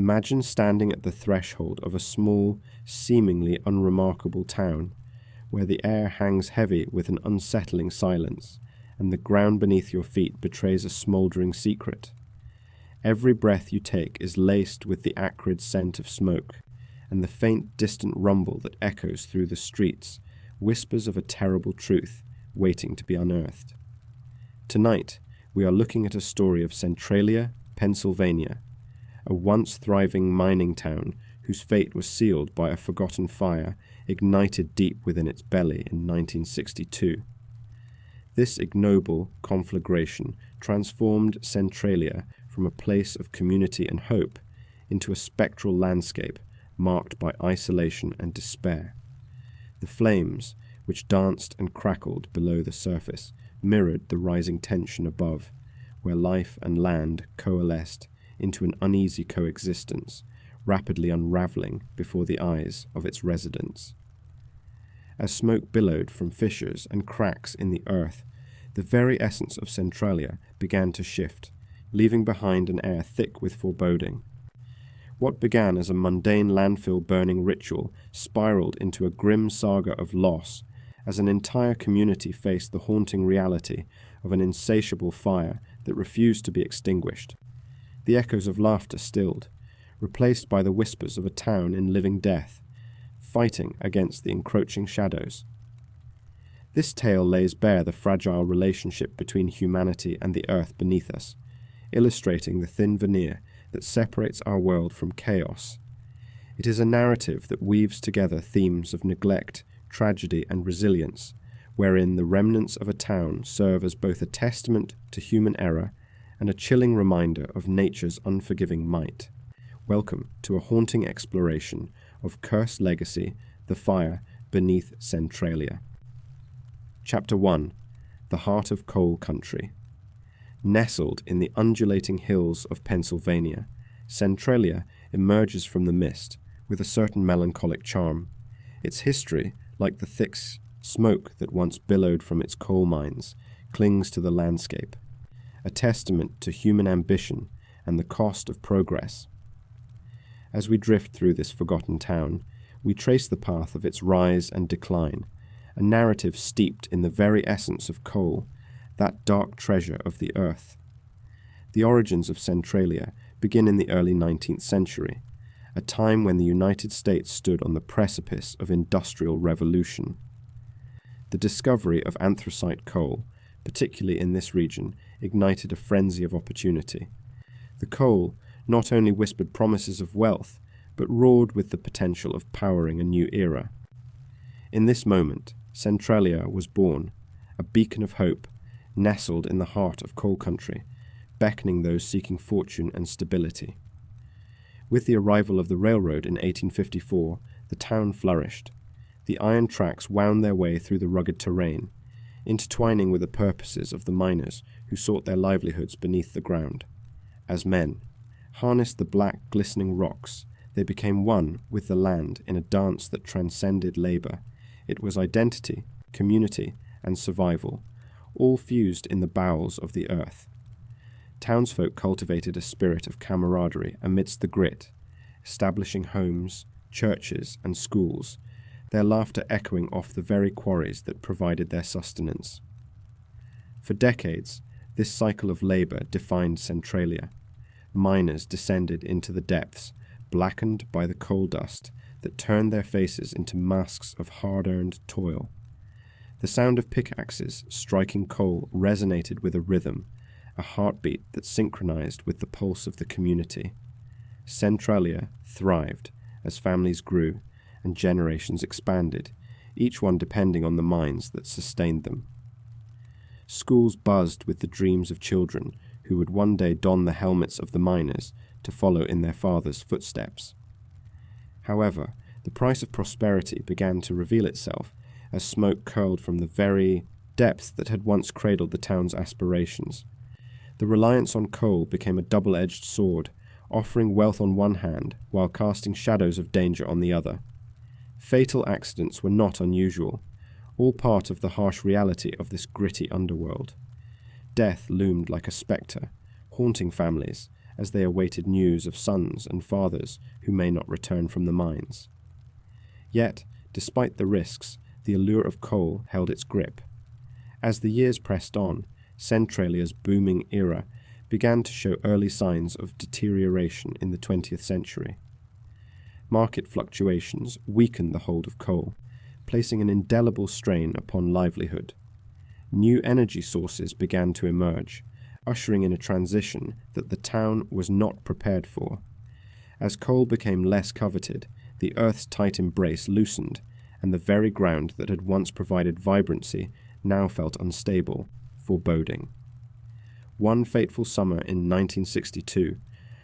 Imagine standing at the threshold of a small, seemingly unremarkable town, where the air hangs heavy with an unsettling silence, and the ground beneath your feet betrays a smouldering secret. Every breath you take is laced with the acrid scent of smoke, and the faint distant rumble that echoes through the streets whispers of a terrible truth waiting to be unearthed. Tonight, we are looking at a story of Centralia, Pennsylvania, a once thriving mining town whose fate was sealed by a forgotten fire ignited deep within its belly in 1962. This ignoble conflagration transformed Centralia from a place of community and hope into a spectral landscape marked by isolation and despair. The flames, which danced and crackled below the surface, mirrored the rising tension above, where life and land coalesced into an uneasy coexistence, rapidly unraveling before the eyes of its residents. As smoke billowed from fissures and cracks in the earth, the very essence of Centralia began to shift, leaving behind an air thick with foreboding. What began as a mundane landfill burning ritual spiraled into a grim saga of loss as an entire community faced the haunting reality of an insatiable fire that refused to be extinguished. The echoes of laughter stilled, replaced by the whispers of a town in living death, fighting against the encroaching shadows. This tale lays bare the fragile relationship between humanity and the earth beneath us, illustrating the thin veneer that separates our world from chaos. It is a narrative that weaves together themes of neglect, tragedy, and resilience, wherein the remnants of a town serve as both a testament to human error and a chilling reminder of nature's unforgiving might. Welcome to a haunting exploration of cursed legacy, the fire beneath Centralia. Chapter 1. The Heart of Coal Country. Nestled in the undulating hills of Pennsylvania, Centralia emerges from the mist with a certain melancholic charm. Its history, like the thick smoke that once billowed from its coal mines, clings to the landscape, a testament to human ambition and the cost of progress. As we drift through this forgotten town, we trace the path of its rise and decline, a narrative steeped in the very essence of coal, that dark treasure of the earth. The origins of Centralia begin in the early 19th century, a time when the United States stood on the precipice of industrial revolution. The discovery of anthracite coal, particularly in this region, ignited a frenzy of opportunity. The coal not only whispered promises of wealth, but roared with the potential of powering a new era. In this moment, Centralia was born, a beacon of hope, nestled in the heart of coal country, beckoning those seeking fortune and stability. With the arrival of the railroad in 1854, the town flourished. The iron tracks wound their way through the rugged terrain, intertwining with the purposes of the miners who sought their livelihoods beneath the ground. As men harnessed the black, glistening rocks, they became one with the land in a dance that transcended labor. It was identity, community, and survival, all fused in the bowels of the earth. Townsfolk cultivated a spirit of camaraderie amidst the grit, establishing homes, churches, and schools, their laughter echoing off the very quarries that provided their sustenance. For decades, this cycle of labor defined Centralia. Miners descended into the depths, blackened by the coal dust that turned their faces into masks of hard-earned toil. The sound of pickaxes striking coal resonated with a rhythm, a heartbeat that synchronized with the pulse of the community. Centralia thrived as families grew and generations expanded, each one depending on the mines that sustained them. Schools buzzed with the dreams of children who would one day don the helmets of the miners to follow in their fathers' footsteps. However, the price of prosperity began to reveal itself as smoke curled from the very depths that had once cradled the town's aspirations. The reliance on coal became a double-edged sword, offering wealth on one hand while casting shadows of danger on the other. Fatal accidents were not unusual, all part of the harsh reality of this gritty underworld. Death loomed like a spectre, haunting families as they awaited news of sons and fathers who may not return from the mines. Yet, despite the risks, the allure of coal held its grip. As the years pressed on, Centralia's booming era began to show early signs of deterioration in the 20th century. Market fluctuations weakened the hold of coal, placing an indelible strain upon livelihood. New energy sources began to emerge, ushering in a transition that the town was not prepared for. As coal became less coveted, the earth's tight embrace loosened, and the very ground that had once provided vibrancy now felt unstable, foreboding. One fateful summer in 1962,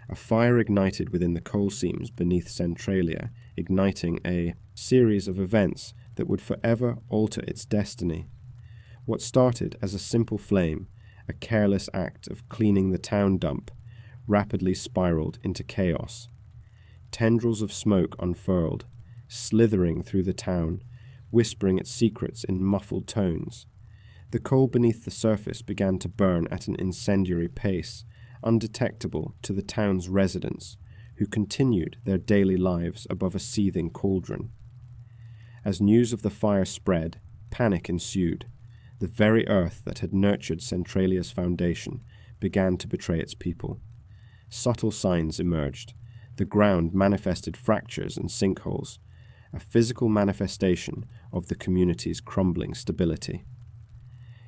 a fire ignited within the coal seams beneath Centralia, igniting a series of events that would forever alter its destiny. What started as a simple flame, a careless act of cleaning the town dump, rapidly spiraled into chaos. Tendrils of smoke unfurled, slithering through the town, whispering its secrets in muffled tones. The coal beneath the surface began to burn at an incendiary pace, undetectable to the town's residents, who continued their daily lives above a seething cauldron. As news of the fire spread, panic ensued. The very earth that had nurtured Centralia's foundation began to betray its people. Subtle signs emerged. The ground manifested fractures and sinkholes, a physical manifestation of the community's crumbling stability.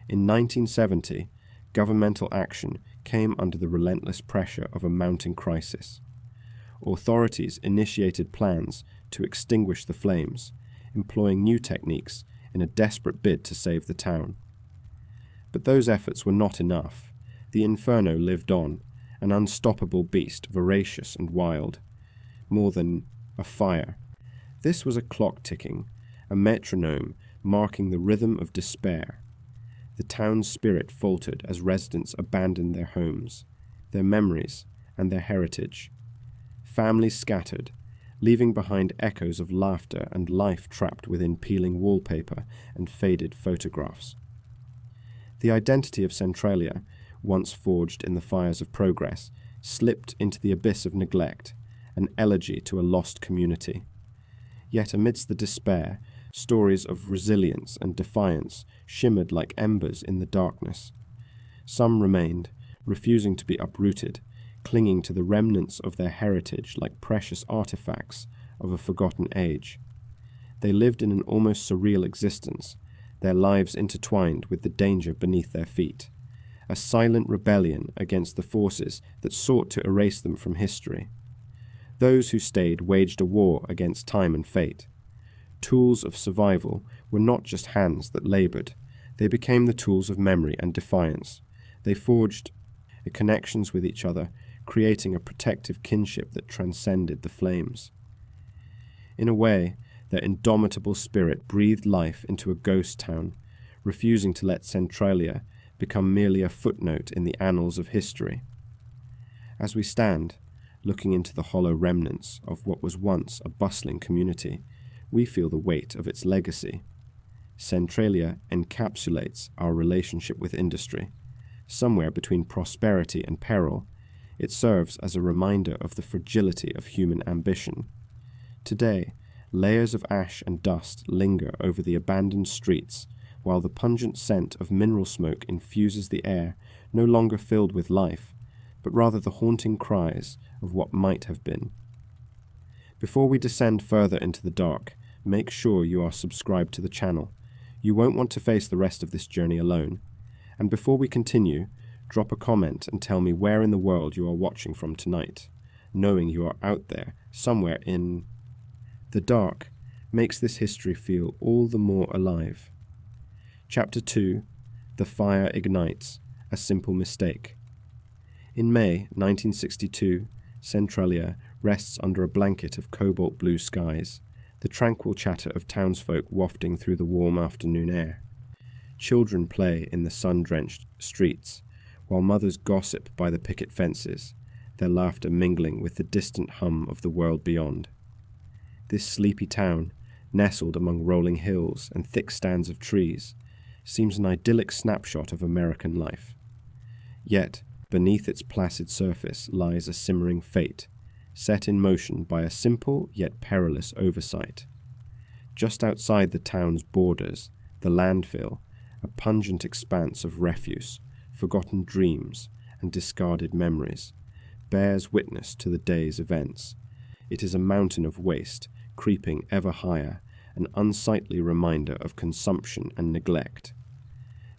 In 1970, governmental action came under the relentless pressure of a mounting crisis. Authorities initiated plans to extinguish the flames, employing new techniques in a desperate bid to save the town. But those efforts were not enough. The inferno lived on, an unstoppable beast, voracious and wild. More than a fire. This was a clock ticking, a metronome marking the rhythm of despair. The town's spirit faltered as residents abandoned their homes, their memories, and their heritage. Families scattered, leaving behind echoes of laughter and life trapped within peeling wallpaper and faded photographs. The identity of Centralia, once forged in the fires of progress, slipped into the abyss of neglect, an elegy to a lost community. Yet amidst the despair, stories of resilience and defiance shimmered like embers in the darkness. Some remained, refusing to be uprooted, clinging to the remnants of their heritage like precious artifacts of a forgotten age. They lived in an almost surreal existence, their lives intertwined with the danger beneath their feet, a silent rebellion against the forces that sought to erase them from history. Those who stayed waged a war against time and fate. Tools of survival were not just hands that labored, they became the tools of memory and defiance. They forged connections with each other, creating a protective kinship that transcended the flames. In a way, their indomitable spirit breathed life into a ghost town, refusing to let Centralia become merely a footnote in the annals of history. As we stand, looking into the hollow remnants of what was once a bustling community, we feel the weight of its legacy. Centralia encapsulates our relationship with industry. Somewhere between prosperity and peril, it serves as a reminder of the fragility of human ambition. Today, layers of ash and dust linger over the abandoned streets, while the pungent scent of mineral smoke infuses the air, no longer filled with life, but rather the haunting cries of what might have been. Before we descend further into the dark, make sure you are subscribed to the channel. You won't want to face the rest of this journey alone. And before we continue, drop a comment and tell me where in the world you are watching from tonight. Knowing you are out there, somewhere in the dark, makes this history feel all the more alive. Chapter 2. The Fire Ignites, a Simple Mistake. In May 1962, Centralia rests under a blanket of cobalt blue skies, the tranquil chatter of townsfolk wafting through the warm afternoon air. Children play in the sun-drenched streets, while mothers gossip by the picket fences, their laughter mingling with the distant hum of the world beyond. This sleepy town, nestled among rolling hills and thick stands of trees, seems an idyllic snapshot of American life. Yet, beneath its placid surface lies a simmering fate, set in motion by a simple yet perilous oversight. Just outside the town's borders, the landfill, a pungent expanse of refuse, forgotten dreams, and discarded memories, bears witness to the day's events. It is a mountain of waste, creeping ever higher, an unsightly reminder of consumption and neglect.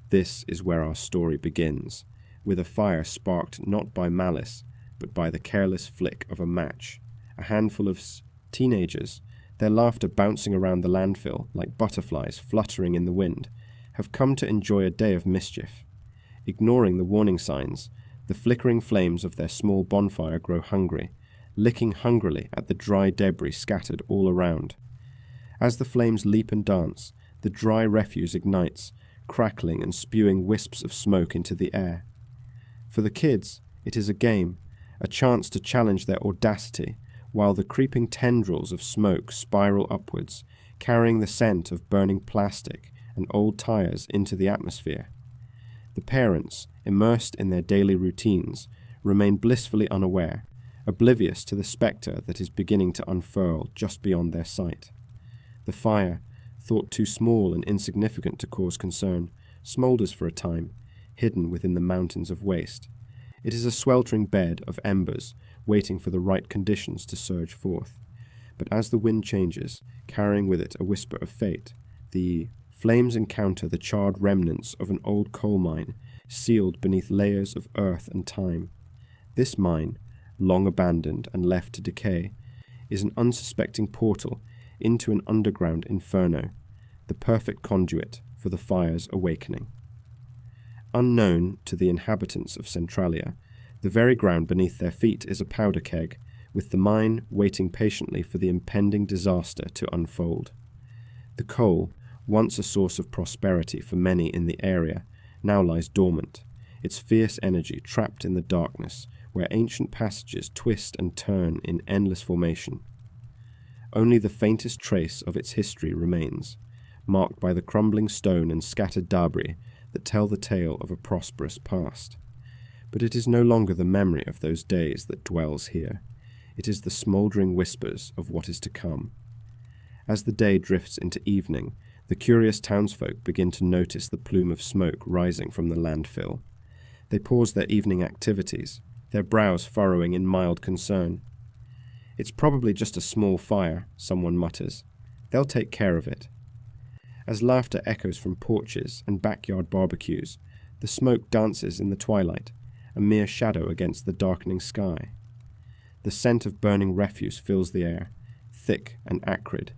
This is where our story begins, with a fire sparked not by malice, but by the careless flick of a match. A handful of teenagers, their laughter bouncing around the landfill like butterflies fluttering in the wind, have come to enjoy a day of mischief. Ignoring the warning signs, the flickering flames of their small bonfire grow hungry, licking hungrily at the dry debris scattered all around. As the flames leap and dance, the dry refuse ignites, crackling and spewing wisps of smoke into the air. For the kids, it is a game, a chance to challenge their audacity, while the creeping tendrils of smoke spiral upwards, carrying the scent of burning plastic and old tires into the atmosphere. The parents, immersed in their daily routines, remain blissfully unaware, oblivious to the spectre that is beginning to unfurl just beyond their sight. The fire, thought too small and insignificant to cause concern, smoulders for a time, hidden within the mountains of waste. It is a sweltering bed of embers, waiting for the right conditions to surge forth. But as the wind changes, carrying with it a whisper of fate, the flames encounter the charred remnants of an old coal mine, sealed beneath layers of earth and time. This mine, long abandoned and left to decay, is an unsuspecting portal into an underground inferno, the perfect conduit for the fire's awakening. Unknown to the inhabitants of Centralia, the very ground beneath their feet is a powder keg, with the mine waiting patiently for the impending disaster to unfold. The coal, once a source of prosperity for many in the area, now lies dormant, its fierce energy trapped in the darkness where ancient passages twist and turn in endless formation. Only the faintest trace of its history remains, marked by the crumbling stone and scattered debris that tell the tale of a prosperous past. But it is no longer the memory of those days that dwells here. It is the smouldering whispers of what is to come. As the day drifts into evening, the curious townsfolk begin to notice the plume of smoke rising from the landfill. They pause their evening activities, their brows furrowing in mild concern. "It's probably just a small fire," someone mutters. "They'll take care of it." As laughter echoes from porches and backyard barbecues, the smoke dances in the twilight, a mere shadow against the darkening sky. The scent of burning refuse fills the air, thick and acrid,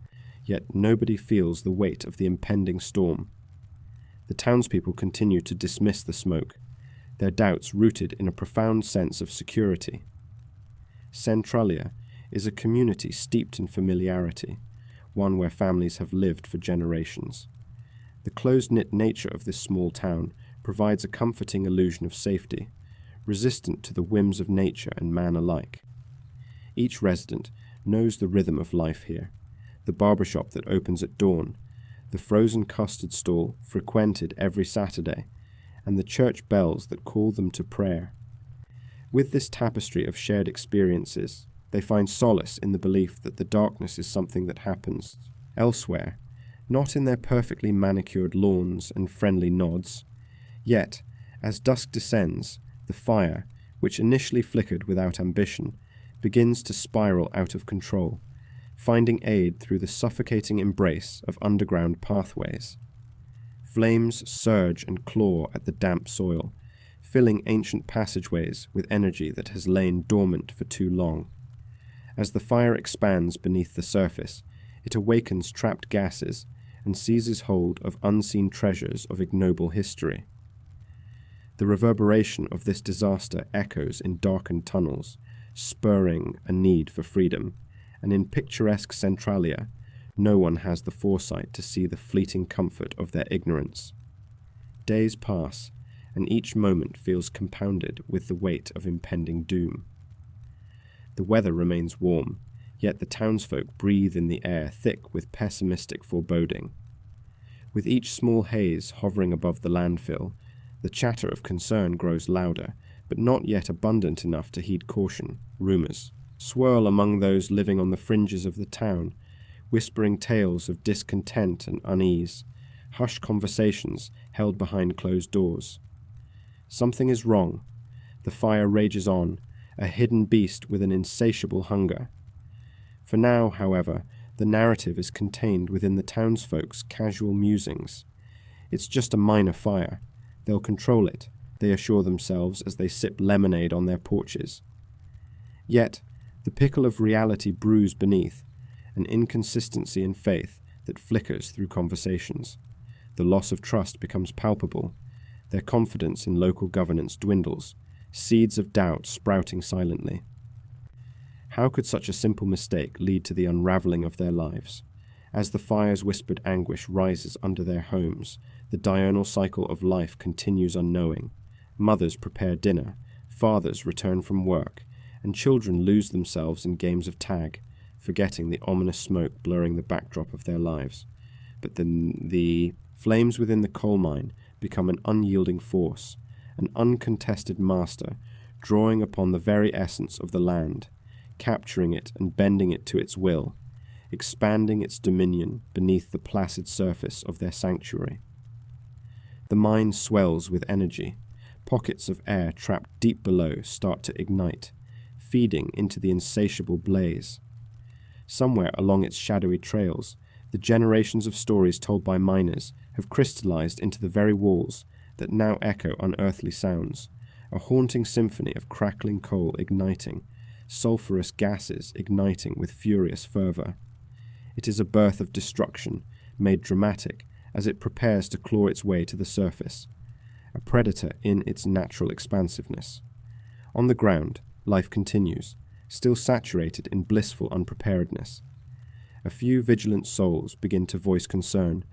yet nobody feels the weight of the impending storm. The townspeople continue to dismiss the smoke, their doubts rooted in a profound sense of security. Centralia is a community steeped in familiarity, one where families have lived for generations. The close-knit nature of this small town provides a comforting illusion of safety, resistant to the whims of nature and man alike. Each resident knows the rhythm of life here, the barbershop that opens at dawn, the frozen custard stall frequented every Saturday, and the church bells that call them to prayer. With this tapestry of shared experiences, they find solace in the belief that the darkness is something that happens elsewhere, not in their perfectly manicured lawns and friendly nods. Yet, as dusk descends, the fire, which initially flickered without ambition, begins to spiral out of control, finding aid through the suffocating embrace of underground pathways. Flames surge and claw at the damp soil, filling ancient passageways with energy that has lain dormant for too long. As the fire expands beneath the surface, it awakens trapped gases and seizes hold of unseen treasures of ignoble history. The reverberation of this disaster echoes in darkened tunnels, spurring a need for freedom, and in picturesque Centralia, no one has the foresight to see the fleeting comfort of their ignorance. Days pass, and each moment feels compounded with the weight of impending doom. The weather remains warm, yet the townsfolk breathe in the air thick with pessimistic foreboding. With each small haze hovering above the landfill, the chatter of concern grows louder, but not yet abundant enough to heed caution. Rumours swirl among those living on the fringes of the town, whispering tales of discontent and unease, hushed conversations held behind closed doors. Something is wrong. The fire rages on, a hidden beast with an insatiable hunger. For now, however, the narrative is contained within the townsfolk's casual musings. It's just a minor fire. They'll control it, they assure themselves as they sip lemonade on their porches. Yet, the pickle of reality brews beneath, an inconsistency in faith that flickers through conversations. The loss of trust becomes palpable. Their confidence in local governance dwindles, seeds of doubt sprouting silently. How could such a simple mistake lead to the unraveling of their lives? As the fire's whispered anguish rises under their homes, the diurnal cycle of life continues unknowing. Mothers prepare dinner, fathers return from work, and children lose themselves in games of tag, forgetting the ominous smoke blurring the backdrop of their lives. But then the flames within the coal mine become an unyielding force, an uncontested master, drawing upon the very essence of the land, capturing it and bending it to its will, expanding its dominion beneath the placid surface of their sanctuary. The mine swells with energy. Pockets of air trapped deep below start to ignite, feeding into the insatiable blaze. Somewhere along its shadowy trails, the generations of stories told by miners have crystallized into the very walls that now echo unearthly sounds, a haunting symphony of crackling coal igniting, sulphurous gases igniting with furious fervor. It is a birth of destruction, made dramatic as it prepares to claw its way to the surface, a predator in its natural expansiveness. On the ground, life continues, still saturated in blissful unpreparedness. A few vigilant souls begin to voice concern,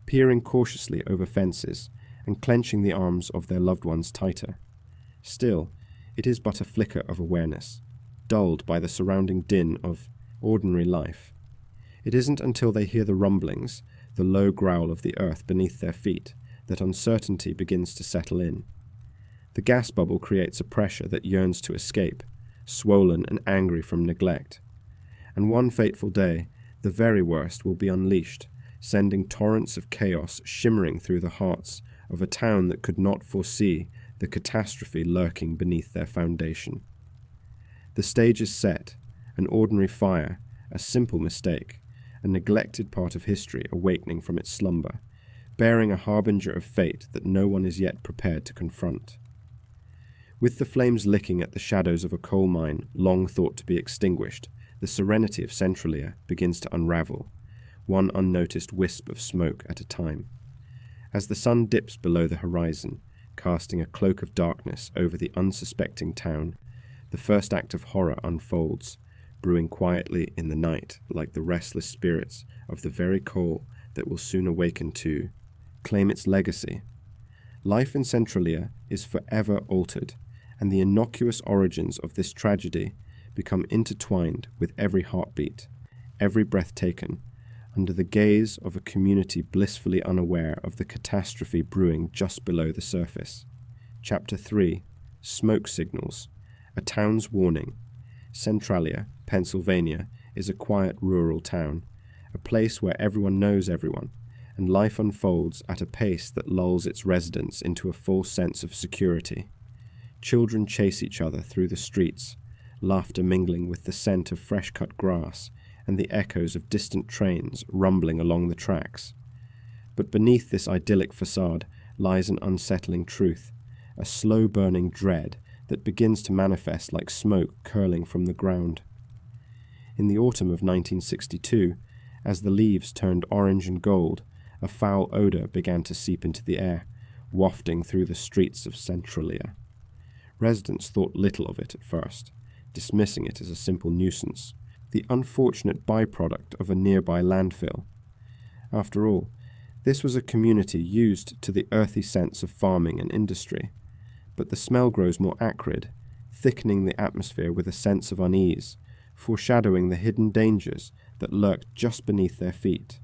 peering cautiously over fences and clenching the arms of their loved ones tighter. Still, it is but a flicker of awareness, dulled by the surrounding din of ordinary life. It isn't until they hear the rumblings, the low growl of the earth beneath their feet, that uncertainty begins to settle in. The gas bubble creates a pressure that yearns to escape, swollen and angry from neglect. And one fateful day, the very worst will be unleashed, sending torrents of chaos shimmering through the hearts of a town that could not foresee the catastrophe lurking beneath their foundation. The stage is set, an ordinary fire, a simple mistake, a neglected part of history awakening from its slumber, bearing a harbinger of fate that no one is yet prepared to confront. With the flames licking at the shadows of a coal mine long thought to be extinguished, the serenity of Centralia begins to unravel, one unnoticed wisp of smoke at a time. As the sun dips below the horizon, casting a cloak of darkness over the unsuspecting town, the first act of horror unfolds, brewing quietly in the night like the restless spirits of the very coal that will soon awaken to claim its legacy. Life in Centralia is forever altered, and the innocuous origins of this tragedy become intertwined with every heartbeat, every breath taken, under the gaze of a community blissfully unaware of the catastrophe brewing just below the surface. Chapter 3. Smoke Signals. A Town's Warning. Centralia, Pennsylvania, is a quiet rural town, a place where everyone knows everyone, and life unfolds at a pace that lulls its residents into a false sense of security. Children chase each other through the streets, laughter mingling with the scent of fresh-cut grass and the echoes of distant trains rumbling along the tracks. But beneath this idyllic facade lies an unsettling truth, a slow-burning dread that begins to manifest like smoke curling from the ground. In the autumn of 1962, as the leaves turned orange and gold, a foul odor began to seep into the air, wafting through the streets of Centralia. Residents thought little of it at first, dismissing it as a simple nuisance, the unfortunate byproduct of a nearby landfill. After all, this was a community used to the earthy sense of farming and industry, but the smell grows more acrid, thickening the atmosphere with a sense of unease, foreshadowing the hidden dangers that lurked just beneath their feet.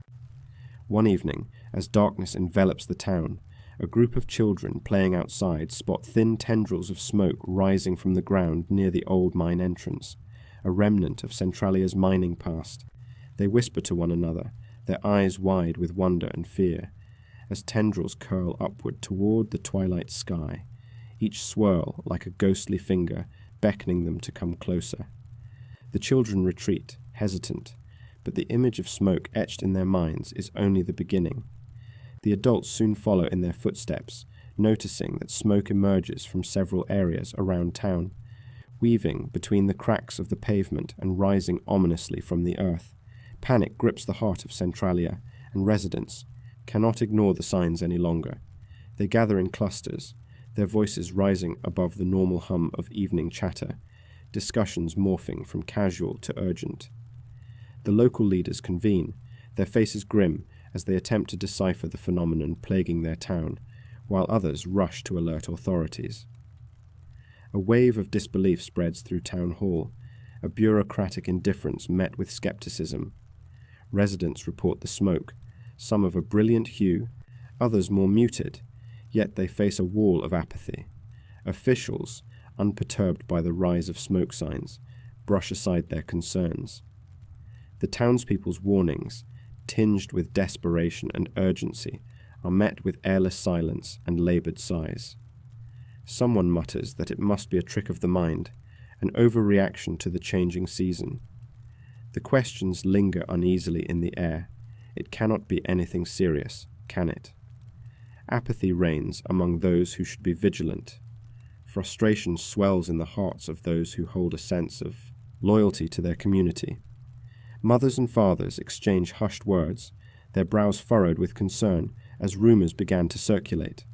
One evening, as darkness envelops the town, A group of children playing outside spot thin tendrils of smoke rising from the ground near the old mine entrance, a remnant of Centralia's mining past. They whisper to one another, their eyes wide with wonder and fear, as tendrils curl upward toward the twilight sky, each swirl like a ghostly finger beckoning them to come closer. The children retreat, hesitant, but the image of smoke etched in their minds is only the beginning. The adults soon follow in their footsteps, noticing that smoke emerges from several areas around town, weaving between the cracks of the pavement and rising ominously from the earth. Panic grips the heart of Centralia, and residents cannot ignore the signs any longer. They gather in clusters, their voices rising above the normal hum of evening chatter, discussions morphing from casual to urgent. The local leaders convene, their faces grim as they attempt to decipher the phenomenon plaguing their town, while others rush to alert authorities. A wave of disbelief spreads through town hall, a bureaucratic indifference met with skepticism. Residents report the smoke, some of a brilliant hue, others more muted, yet they face a wall of apathy. Officials, unperturbed by the rise of smoke signs, brush aside their concerns. The townspeople's warnings, tinged with desperation and urgency, are met with airless silence and laboured sighs. Someone mutters that it must be a trick of the mind, an overreaction to the changing season. The questions linger uneasily in the air. It cannot be anything serious, can it? Apathy reigns among those who should be vigilant. Frustration swells in the hearts of those who hold a sense of loyalty to their community. Mothers and fathers exchange hushed words, their brows furrowed with concern as rumours began to circulate.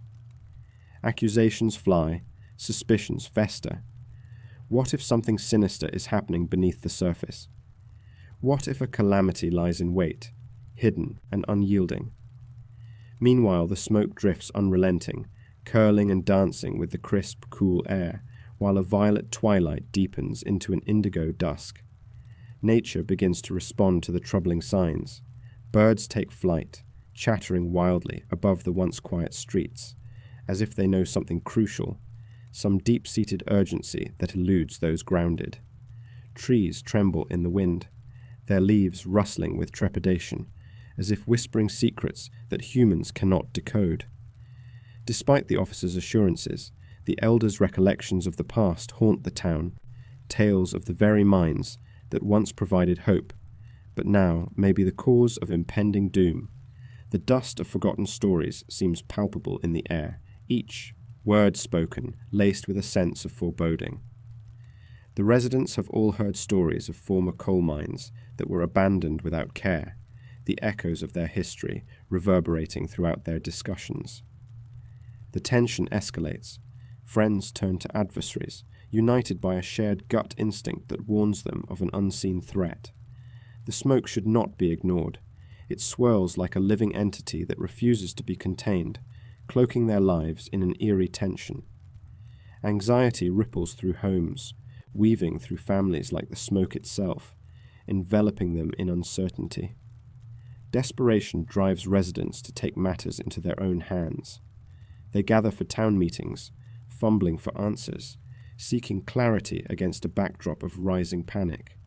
Accusations fly, suspicions fester. What if something sinister is happening beneath the surface? What if a calamity lies in wait, hidden and unyielding? Meanwhile, the smoke drifts unrelenting, curling and dancing with the crisp, cool air, while a violet twilight deepens into an indigo dusk. Nature begins to respond to the troubling signs. Birds take flight, chattering wildly above the once quiet streets, as if they know something crucial, some deep-seated urgency that eludes those grounded. Trees tremble in the wind, their leaves rustling with trepidation, as if whispering secrets that humans cannot decode. Despite the officer's assurances, the elders' recollections of the past haunt the town, tales of the very mines that once provided hope, but now may be the cause of impending doom. The dust of forgotten stories seems palpable in the air, each word spoken laced with a sense of foreboding. The residents have all heard stories of former coal mines that were abandoned without care, the echoes of their history reverberating throughout their discussions. The tension escalates. Friends turn to adversaries, united by a shared gut instinct that warns them of an unseen threat. The smoke should not be ignored. It swirls like a living entity that refuses to be contained, cloaking their lives in an eerie tension. Anxiety ripples through homes, weaving through families like the smoke itself, enveloping them in uncertainty. Desperation drives residents to take matters into their own hands. They gather for town meetings, fumbling for answers, seeking clarity against a backdrop of rising panic.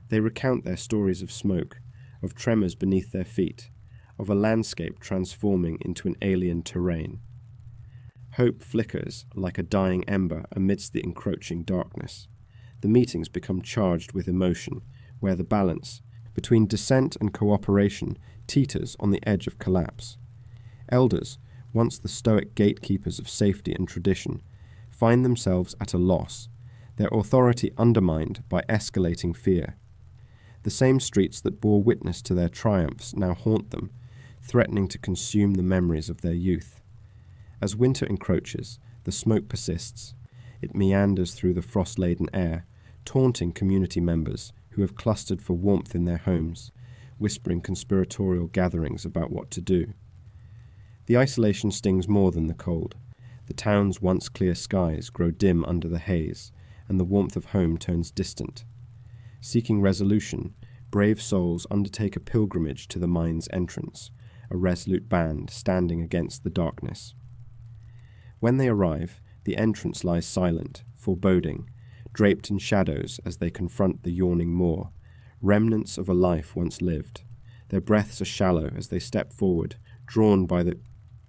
They recount their stories of smoke, of tremors beneath their feet, of a landscape transforming into an alien terrain. Hope flickers like a dying ember amidst the encroaching darkness. The meetings become charged with emotion, where the balance between dissent and cooperation teeters on the edge of collapse. Elders, once the stoic gatekeepers of safety and tradition, find themselves at a loss, their authority undermined by escalating fear. The same streets that bore witness to their triumphs now haunt them, threatening to consume the memories of their youth. As winter encroaches, the smoke persists. It meanders through the frost-laden air, taunting community members who have clustered for warmth in their homes, whispering conspiratorial gatherings about what to do. The isolation stings more than the cold. The town's once clear skies grow dim under the haze, and the warmth of home turns distant. Seeking resolution, brave souls undertake a pilgrimage to the mine's entrance, a resolute band standing against the darkness. When they arrive, the entrance lies silent, foreboding, draped in shadows as they confront the yawning moor, remnants of a life once lived. Their breaths are shallow as they step forward, drawn by the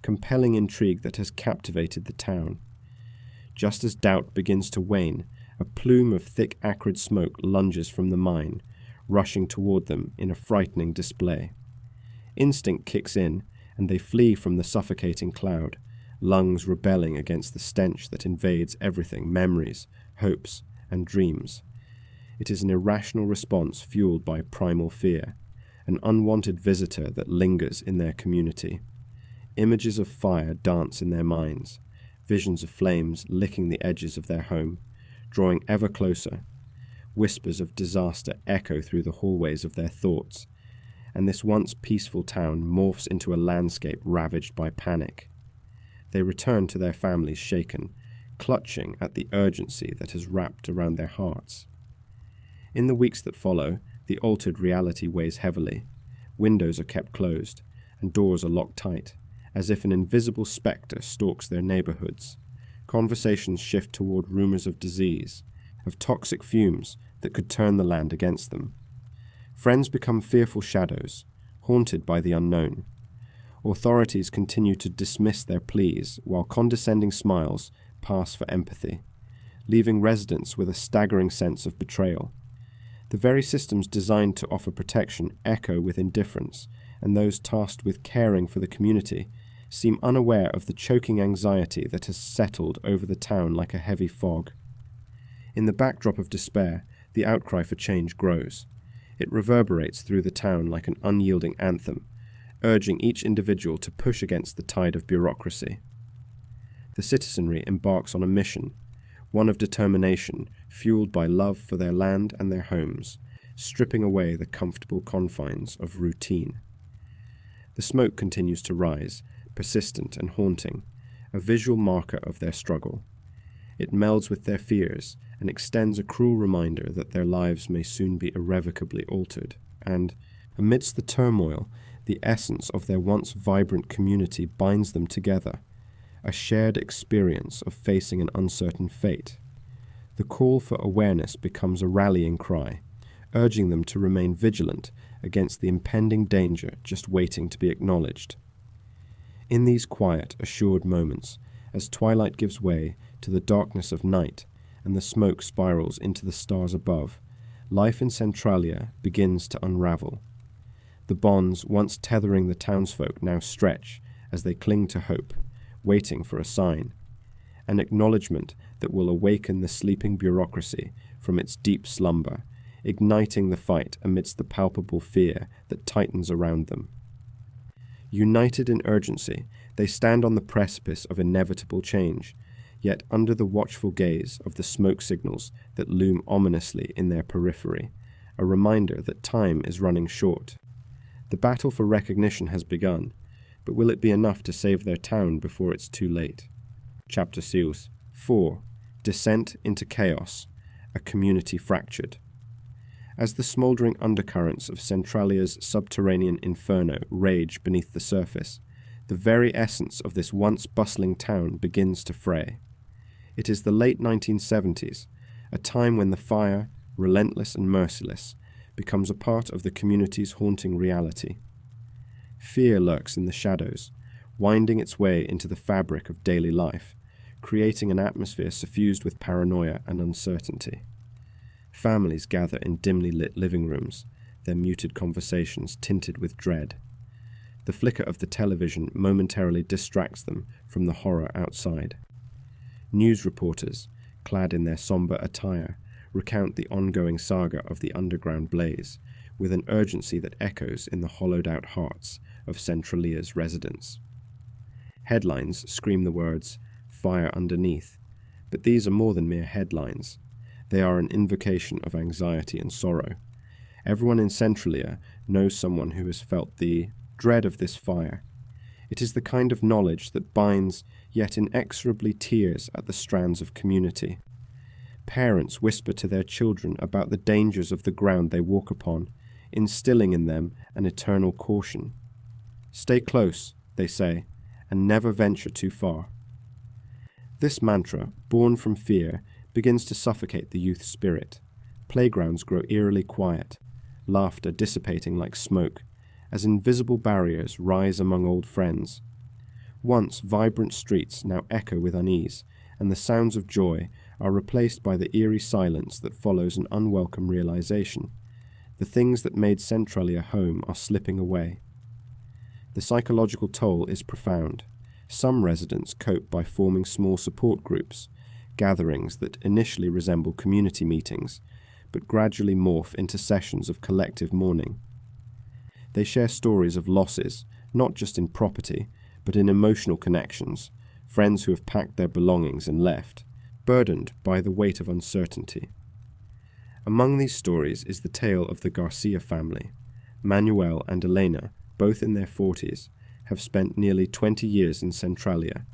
compelling intrigue that has captivated the town. Just as doubt begins to wane, a plume of thick acrid smoke lunges from the mine, rushing toward them in a frightening display. Instinct kicks in, and they flee from the suffocating cloud, lungs rebelling against the stench that invades everything: memories, hopes, and dreams. It is an irrational response fueled by primal fear, an unwanted visitor that lingers in their community. Images of fire dance in their minds, visions of flames licking the edges of their home, drawing ever closer. Whispers of disaster echo through the hallways of their thoughts, and this once peaceful town morphs into a landscape ravaged by panic. They return to their families shaken, clutching at the urgency that has wrapped around their hearts. In the weeks that follow, the altered reality weighs heavily. Windows are kept closed, and doors are locked tight, as if an invisible spectre stalks their neighborhoods. Conversations shift toward rumors of disease, of toxic fumes that could turn the land against them. Friends become fearful shadows, haunted by the unknown. Authorities continue to dismiss their pleas, while condescending smiles pass for empathy, leaving residents with a staggering sense of betrayal. The very systems designed to offer protection echo with indifference, and those tasked with caring for the community seem unaware of the choking anxiety that has settled over the town like a heavy fog. In the backdrop of despair, the outcry for change grows. It reverberates through the town like an unyielding anthem, urging each individual to push against the tide of bureaucracy. The citizenry embarks on a mission, one of determination, fueled by love for their land and their homes, stripping away the comfortable confines of routine. The smoke continues to rise, persistent and haunting, a visual marker of their struggle. It melds with their fears and extends a cruel reminder that their lives may soon be irrevocably altered, and, amidst the turmoil, the essence of their once vibrant community binds them together, a shared experience of facing an uncertain fate. The call for awareness becomes a rallying cry, urging them to remain vigilant against the impending danger just waiting to be acknowledged. In these quiet, assured moments, as twilight gives way to the darkness of night and the smoke spirals into the stars above, life in Centralia begins to unravel. The bonds once tethering the townsfolk now stretch as they cling to hope, waiting for a sign, an acknowledgement that will awaken the sleeping bureaucracy from its deep slumber, igniting the fight amidst the palpable fear that tightens around them. United in urgency, they stand on the precipice of inevitable change, yet under the watchful gaze of the smoke signals that loom ominously in their periphery, a reminder that time is running short. The battle for recognition has begun, but will it be enough to save their town before it's too late? Chapter 4. Descent into Chaos, a community fractured. As the smouldering undercurrents of Centralia's subterranean inferno rage beneath the surface, the very essence of this once bustling town begins to fray. It is the late 1970s, a time when the fire, relentless and merciless, becomes a part of the community's haunting reality. Fear lurks in the shadows, winding its way into the fabric of daily life, creating an atmosphere suffused with paranoia and uncertainty. Families gather in dimly lit living rooms, their muted conversations tinted with dread. The flicker of the television momentarily distracts them from the horror outside. News reporters, clad in their somber attire, recount the ongoing saga of the underground blaze, with an urgency that echoes in the hollowed-out hearts of Centralia's residents. Headlines scream the words, "Fire underneath," but these are more than mere headlines. They are an invocation of anxiety and sorrow. Everyone in Centralia knows someone who has felt the dread of this fire. It is the kind of knowledge that binds, yet inexorably tears at the strands of community. Parents whisper to their children about the dangers of the ground they walk upon, instilling in them an eternal caution. Stay close, they say, and never venture too far. This mantra, born from fear, begins to suffocate the youth's spirit. Playgrounds grow eerily quiet, laughter dissipating like smoke, as invisible barriers rise among old friends. Once vibrant streets now echo with unease, and the sounds of joy are replaced by the eerie silence that follows an unwelcome realization. The things that made Centralia home are slipping away. The psychological toll is profound. Some residents cope by forming small support groups, gatherings that initially resemble community meetings, but gradually morph into sessions of collective mourning. They share stories of losses, not just in property, but in emotional connections, friends who have packed their belongings and left, burdened by the weight of uncertainty. Among these stories is the tale of the Garcia family. Manuel and Elena, both in their 40s, have spent nearly 20 years in Centralia,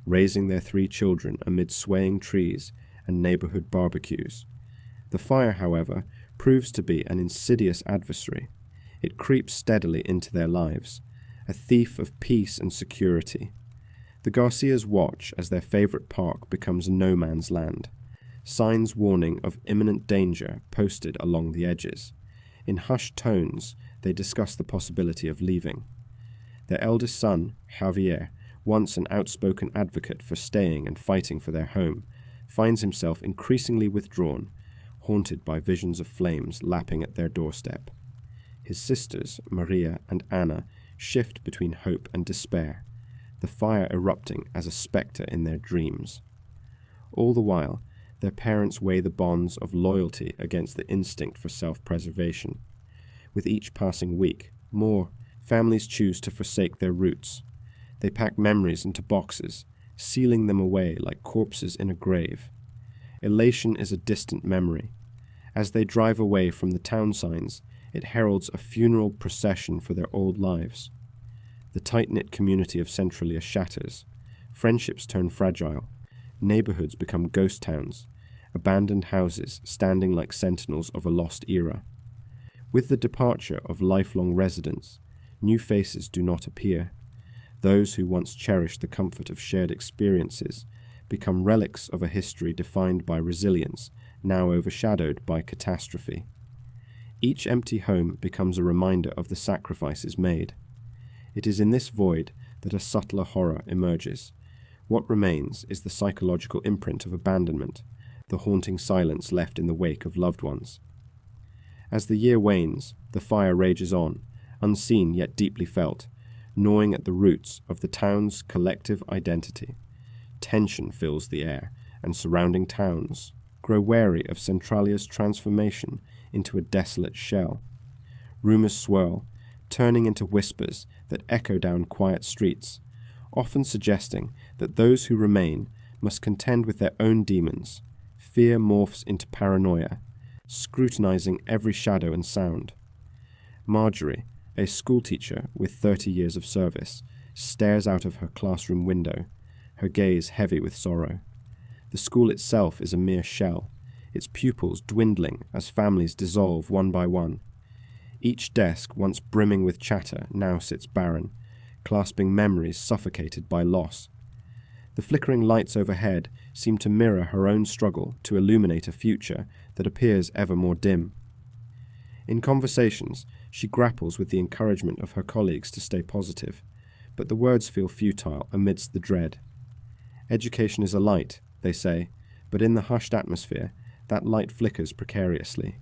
raising their 3 children amid swaying trees and neighborhood barbecues. The fire, however, proves to be an insidious adversary. It creeps steadily into their lives, a thief of peace and security. The Garcias watch as their favorite park becomes no man's land, signs warning of imminent danger posted along the edges. In hushed tones, they discuss the possibility of leaving. Their eldest son, Javier, once an outspoken advocate for staying and fighting for their home, finds himself increasingly withdrawn, haunted by visions of flames lapping at their doorstep. His sisters, Maria and Anna, shift between hope and despair, the fire erupting as a spectre in their dreams. All the while, their parents weigh the bonds of loyalty against the instinct for self-preservation. With each passing week, more families choose to forsake their roots. They pack memories into boxes, sealing them away like corpses in a grave. Elation is a distant memory. As they drive away from the town signs, it heralds a funeral procession for their old lives. The tight-knit community of Centralia shatters. Friendships turn fragile. Neighborhoods become ghost towns, abandoned houses standing like sentinels of a lost era. With the departure of lifelong residents, new faces do not appear. Those who once cherished the comfort of shared experiences become relics of a history defined by resilience, now overshadowed by catastrophe. Each empty home becomes a reminder of the sacrifices made. It is in this void that a subtler horror emerges. What remains is the psychological imprint of abandonment, the haunting silence left in the wake of loved ones. As the year wanes, the fire rages on, unseen yet deeply felt, gnawing at the roots of the town's collective identity. Tension fills the air, and surrounding towns grow wary of Centralia's transformation into a desolate shell. Rumors swirl, turning into whispers that echo down quiet streets, often suggesting that those who remain must contend with their own demons. Fear morphs into paranoia, scrutinizing every shadow and sound. Marjorie, a schoolteacher with 30 years of service, stares out of her classroom window, her gaze heavy with sorrow. The school itself is a mere shell, its pupils dwindling as families dissolve one by one. Each desk, once brimming with chatter, now sits barren, clasping memories suffocated by loss. The flickering lights overhead seem to mirror her own struggle to illuminate a future that appears ever more dim. In conversations, she grapples with the encouragement of her colleagues to stay positive, but the words feel futile amidst the dread. Education is a light, they say, but in the hushed atmosphere, that light flickers precariously.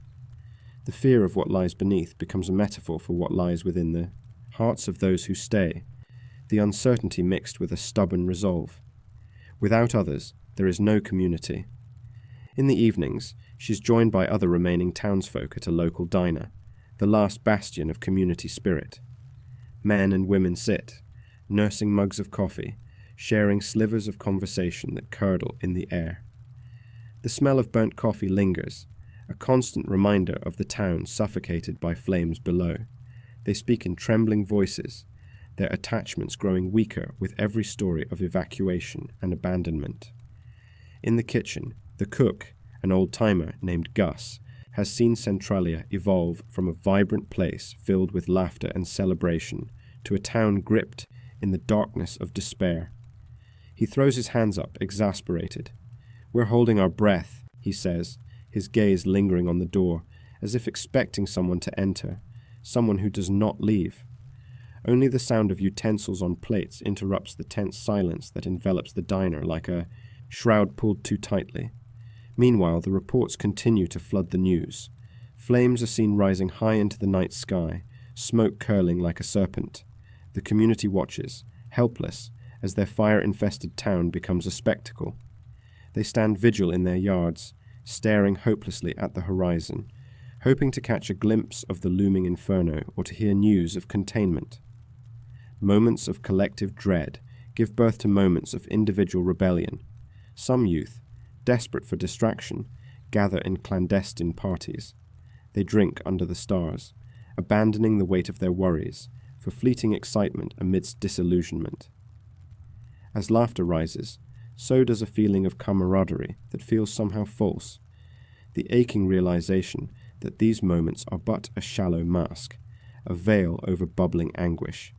The fear of what lies beneath becomes a metaphor for what lies within the hearts of those who stay, the uncertainty mixed with a stubborn resolve. Without others, there is no community. In the evenings, she's joined by other remaining townsfolk at a local diner, the last bastion of community spirit. Men and women sit, nursing mugs of coffee, sharing slivers of conversation that curdle in the air. The smell of burnt coffee lingers, a constant reminder of the town suffocated by flames below. They speak in trembling voices, their attachments growing weaker with every story of evacuation and abandonment. In the kitchen, the cook, an old-timer named Gus, has seen Centralia evolve from a vibrant place filled with laughter and celebration to a town gripped in the darkness of despair. He throws his hands up, exasperated. "We're holding our breath," he says, his gaze lingering on the door, as if expecting someone to enter, someone who does not leave. Only the sound of utensils on plates interrupts the tense silence that envelops the diner like a shroud pulled too tightly. Meanwhile, the reports continue to flood the news. Flames are seen rising high into the night sky, smoke curling like a serpent. The community watches, helpless, as their fire-infested town becomes a spectacle. They stand vigil in their yards, staring hopelessly at the horizon, hoping to catch a glimpse of the looming inferno or to hear news of containment. Moments of collective dread give birth to moments of individual rebellion. Some youth, desperate for distraction, gather in clandestine parties. They drink under the stars, abandoning the weight of their worries for fleeting excitement amidst disillusionment. As laughter rises, so does a feeling of camaraderie that feels somehow false, the aching realization that these moments are but a shallow mask, a veil over bubbling anguish.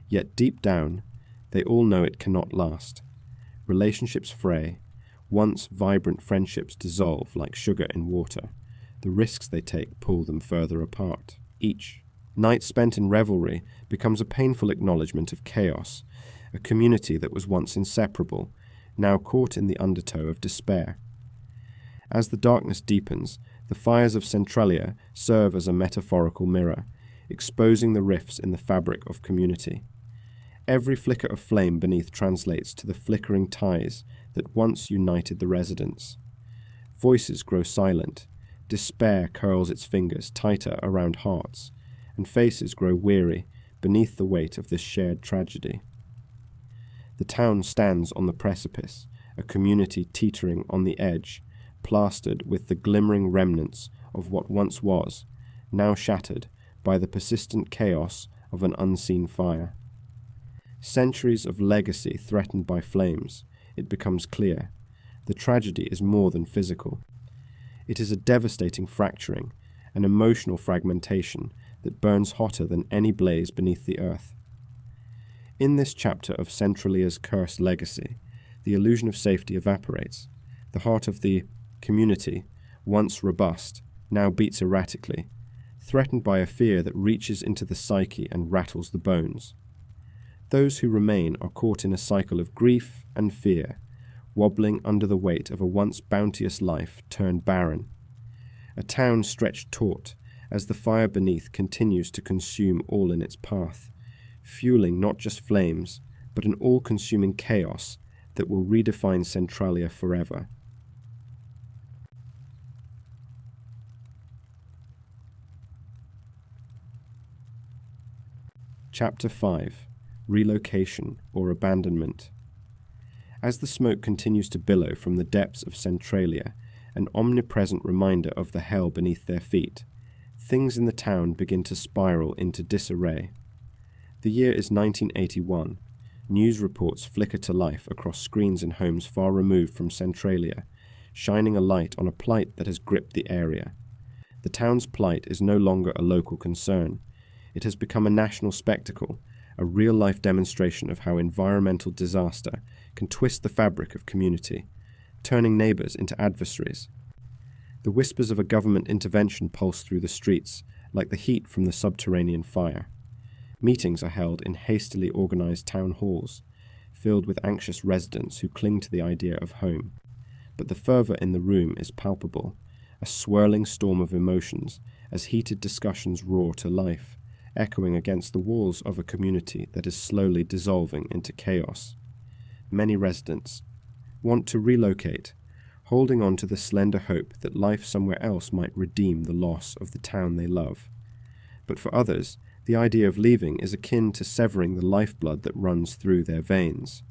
Yet deep down, they all know it cannot last. Relationships fray, once vibrant friendships dissolve like sugar in water. The risks they take pull them further apart. Each night spent in revelry becomes a painful acknowledgement of chaos, a community that was once inseparable, now caught in the undertow of despair. As the darkness deepens, the fires of Centralia serve as a metaphorical mirror, exposing the rifts in the fabric of community. Every flicker of flame beneath translates to the flickering ties that once united the residents. Voices grow silent, despair curls its fingers tighter around hearts, and faces grow weary beneath the weight of this shared tragedy. The town stands on the precipice, a community teetering on the edge, plastered with the glimmering remnants of what once was, now shattered by the persistent chaos of an unseen fire. Centuries of legacy threatened by flames, it becomes clear. The tragedy is more than physical. It is a devastating fracturing, an emotional fragmentation that burns hotter than any blaze beneath the earth. In this chapter of Centralia's cursed legacy, the illusion of safety evaporates. The heart of the community, once robust, now beats erratically, threatened by a fear that reaches into the psyche and rattles the bones. Those who remain are caught in a cycle of grief and fear, wobbling under the weight of a once bounteous life turned barren. A town stretched taut as the fire beneath continues to consume all in its path, fueling not just flames, but an all-consuming chaos that will redefine Centralia forever. Chapter 5. Relocation or Abandonment. As the smoke continues to billow from the depths of Centralia, an omnipresent reminder of the hell beneath their feet, things in the town begin to spiral into disarray. The year is 1981. News reports flicker to life across screens in homes far removed from Centralia, shining a light on a plight that has gripped the area. The town's plight is no longer a local concern. It has become a national spectacle, a real-life demonstration of how environmental disaster can twist the fabric of community, turning neighbors into adversaries. The whispers of a government intervention pulse through the streets, like the heat from the subterranean fire. Meetings are held in hastily organized town halls, filled with anxious residents who cling to the idea of home. But the fervor in the room is palpable, a swirling storm of emotions as heated discussions roar to life, echoing against the walls of a community that is slowly dissolving into chaos. Many residents want to relocate, holding on to the slender hope that life somewhere else might redeem the loss of the town they love. But for others, the idea of leaving is akin to severing the lifeblood that runs through their veins.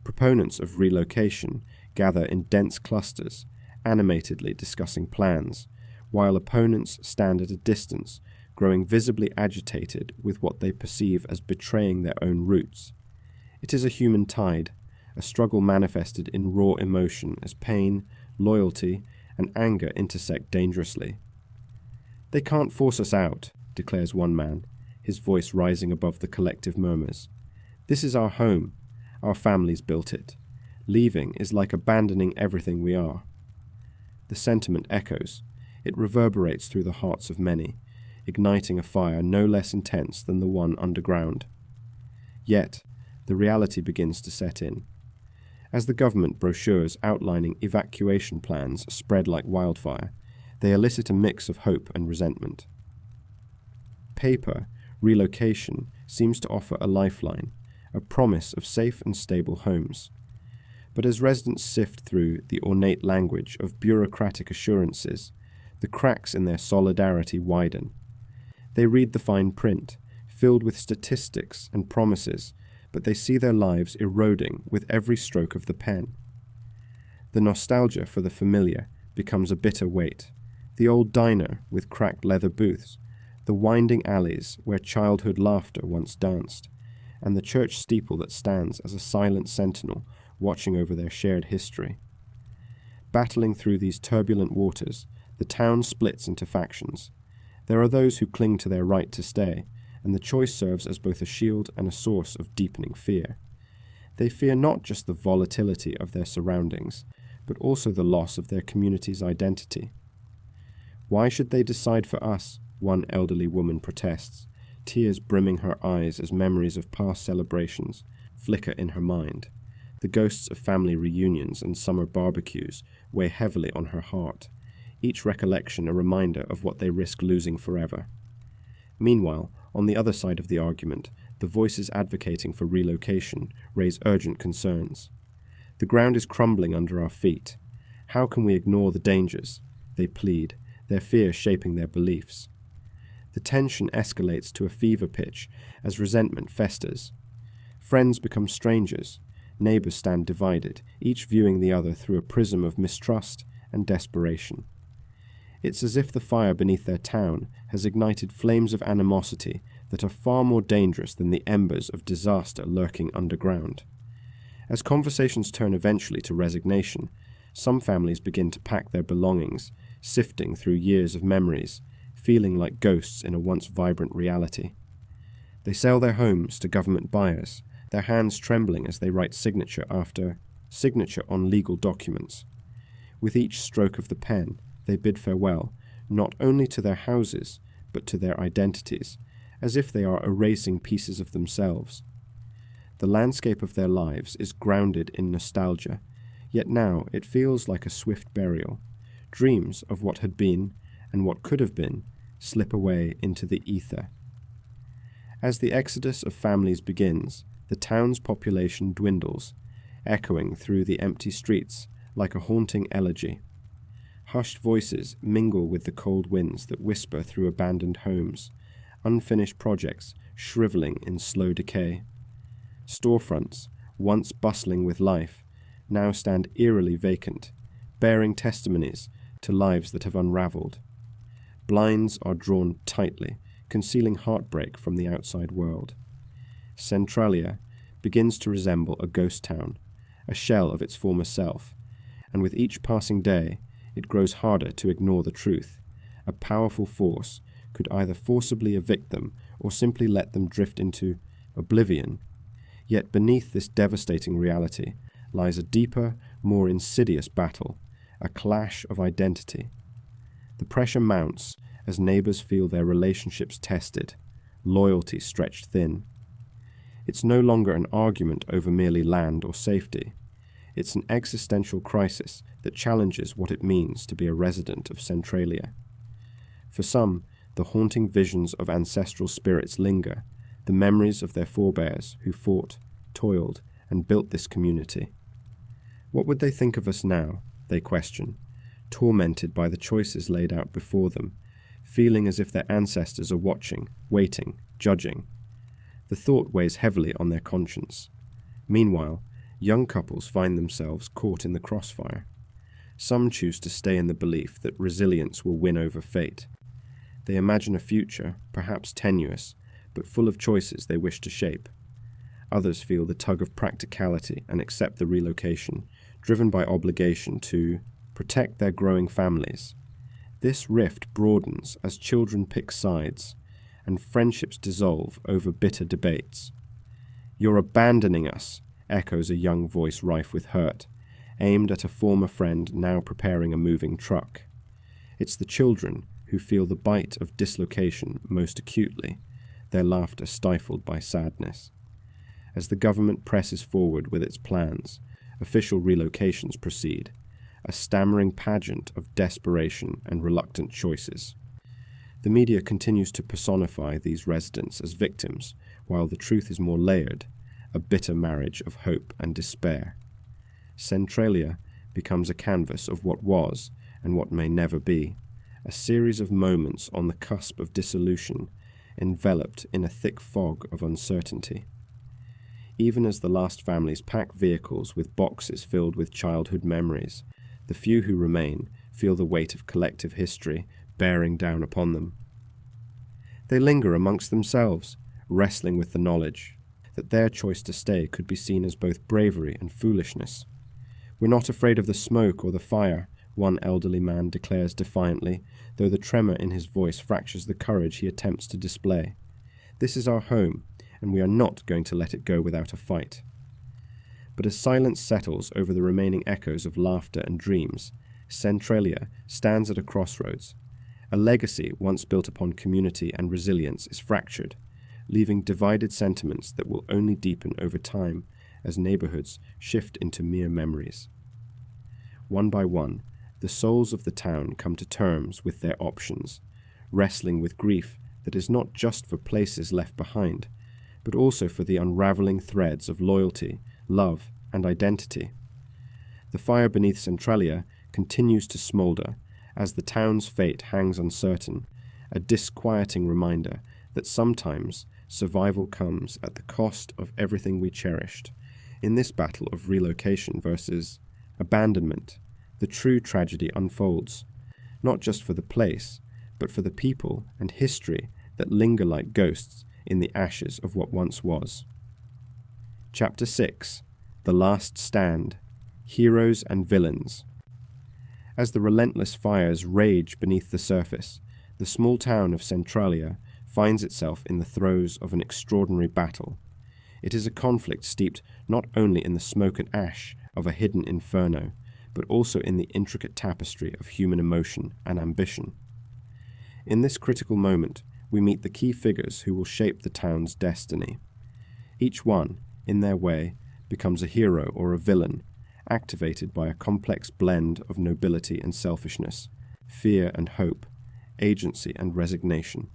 Proponents of relocation gather in dense clusters, animatedly discussing plans, while opponents stand at a distance, growing visibly agitated with what they perceive as betraying their own roots. It is a human tide, a struggle manifested in raw emotion as pain, loyalty, and anger intersect dangerously. "They can't force us out," declares one man, his voice rising above the collective murmurs. "This is our home, Our families built it. Leaving is like abandoning everything we are. The sentiment echoes. It reverberates through the hearts of many, igniting a fire no less intense than the one underground. Yet, the reality begins to set in. As the government brochures outlining evacuation plans spread like wildfire, they elicit a mix of hope and resentment. Paper, relocation, seems to offer a lifeline, a promise of safe and stable homes. But as residents sift through the ornate language of bureaucratic assurances, the cracks in their solidarity widen. They read the fine print, filled with statistics and promises, but they see their lives eroding with every stroke of the pen. The nostalgia for the familiar becomes a bitter weight. The old diner with cracked leather booths, the winding alleys where childhood laughter once danced, and the church steeple that stands as a silent sentinel watching over their shared history. Battling through these turbulent waters, the town splits into factions. There are those who cling to their right to stay, and the choice serves as both a shield and a source of deepening fear. They fear not just the volatility of their surroundings, but also the loss of their community's identity. Why should they decide for us? One elderly woman protests, tears brimming her eyes as memories of past celebrations flicker in her mind. The ghosts of family reunions and summer barbecues weigh heavily on her heart, each recollection a reminder of what they risk losing forever. Meanwhile, on the other side of the argument, the voices advocating for relocation raise urgent concerns. The ground is crumbling under our feet. How can we ignore the dangers? They plead, their fear shaping their beliefs. The tension escalates to a fever pitch as resentment festers. Friends become strangers. Neighbors stand divided, each viewing the other through a prism of mistrust and desperation. It's as if the fire beneath their town has ignited flames of animosity that are far more dangerous than the embers of disaster lurking underground. As conversations turn eventually to resignation, some families begin to pack their belongings, sifting through years of memories, feeling like ghosts in a once vibrant reality. They sell their homes to government buyers, their hands trembling as they write signature after signature on legal documents. With each stroke of the pen, they bid farewell, not only to their houses, but to their identities, as if they are erasing pieces of themselves. The landscape of their lives is grounded in nostalgia, yet now it feels like a swift burial. Dreams of what had been and what could have been slip away into the ether. As the exodus of families begins, the town's population dwindles, echoing through the empty streets like a haunting elegy. Hushed voices mingle with the cold winds that whisper through abandoned homes, unfinished projects shriveling in slow decay. Storefronts, once bustling with life, now stand eerily vacant, bearing testimonies to lives that have unraveled. Blinds are drawn tightly, concealing heartbreak from the outside world. Centralia begins to resemble a ghost town, a shell of its former self, and with each passing day, it grows harder to ignore the truth. A powerful force could either forcibly evict them or simply let them drift into oblivion. Yet beneath this devastating reality lies a deeper, more insidious battle, a clash of identity. The pressure mounts as neighbors feel their relationships tested, loyalty stretched thin. It's no longer an argument over merely land or safety. It's an existential crisis that challenges what it means to be a resident of Centralia. For some, the haunting visions of ancestral spirits linger, the memories of their forebears who fought, toiled, and built this community. What would they think of us now, they question, tormented by the choices laid out before them, feeling as if their ancestors are watching, waiting, judging. The thought weighs heavily on their conscience. Meanwhile, young couples find themselves caught in the crossfire. Some choose to stay in the belief that resilience will win over fate. They imagine a future, perhaps tenuous, but full of choices they wish to shape. Others feel the tug of practicality and accept the relocation, driven by obligation to protect their growing families. This rift broadens as children pick sides, and friendships dissolve over bitter debates. "You're abandoning us," echoes a young voice rife with hurt, aimed at a former friend now preparing a moving truck. It's the children who feel the bite of dislocation most acutely, their laughter stifled by sadness. As the government presses forward with its plans, official relocations proceed, a stammering pageant of desperation and reluctant choices. The media continues to personify these residents as victims, while the truth is more layered, a bitter marriage of hope and despair. Centralia becomes a canvas of what was and what may never be, a series of moments on the cusp of dissolution, enveloped in a thick fog of uncertainty. Even as the last families pack vehicles with boxes filled with childhood memories, the few who remain feel the weight of collective history bearing down upon them. They linger amongst themselves, wrestling with the knowledge that their choice to stay could be seen as both bravery and foolishness. "We're not afraid of the smoke or the fire," one elderly man declares defiantly, though the tremor in his voice fractures the courage he attempts to display. "This is our home, and we are not going to let it go without a fight." But as silence settles over the remaining echoes of laughter and dreams, Centralia stands at a crossroads. A legacy once built upon community and resilience is fractured, leaving divided sentiments that will only deepen over time as neighborhoods shift into mere memories. One by one, the souls of the town come to terms with their options, wrestling with grief that is not just for places left behind, but also for the unraveling threads of loyalty, love, and identity. The fire beneath Centralia continues to smolder as the town's fate hangs uncertain, a disquieting reminder that sometimes survival comes at the cost of everything we cherished. In this battle of relocation versus abandonment, the true tragedy unfolds, not just for the place, but for the people and history that linger like ghosts in the ashes of what once was. Chapter 6. The Last Stand. Heroes and Villains. As the relentless fires rage beneath the surface, the small town of Centralia finds itself in the throes of an extraordinary battle. It is a conflict steeped not only in the smoke and ash of a hidden inferno, but also in the intricate tapestry of human emotion and ambition. In this critical moment, we meet the key figures who will shape the town's destiny. Each one, in their way, becomes a hero or a villain, activated by a complex blend of nobility and selfishness, fear and hope, agency and resignation.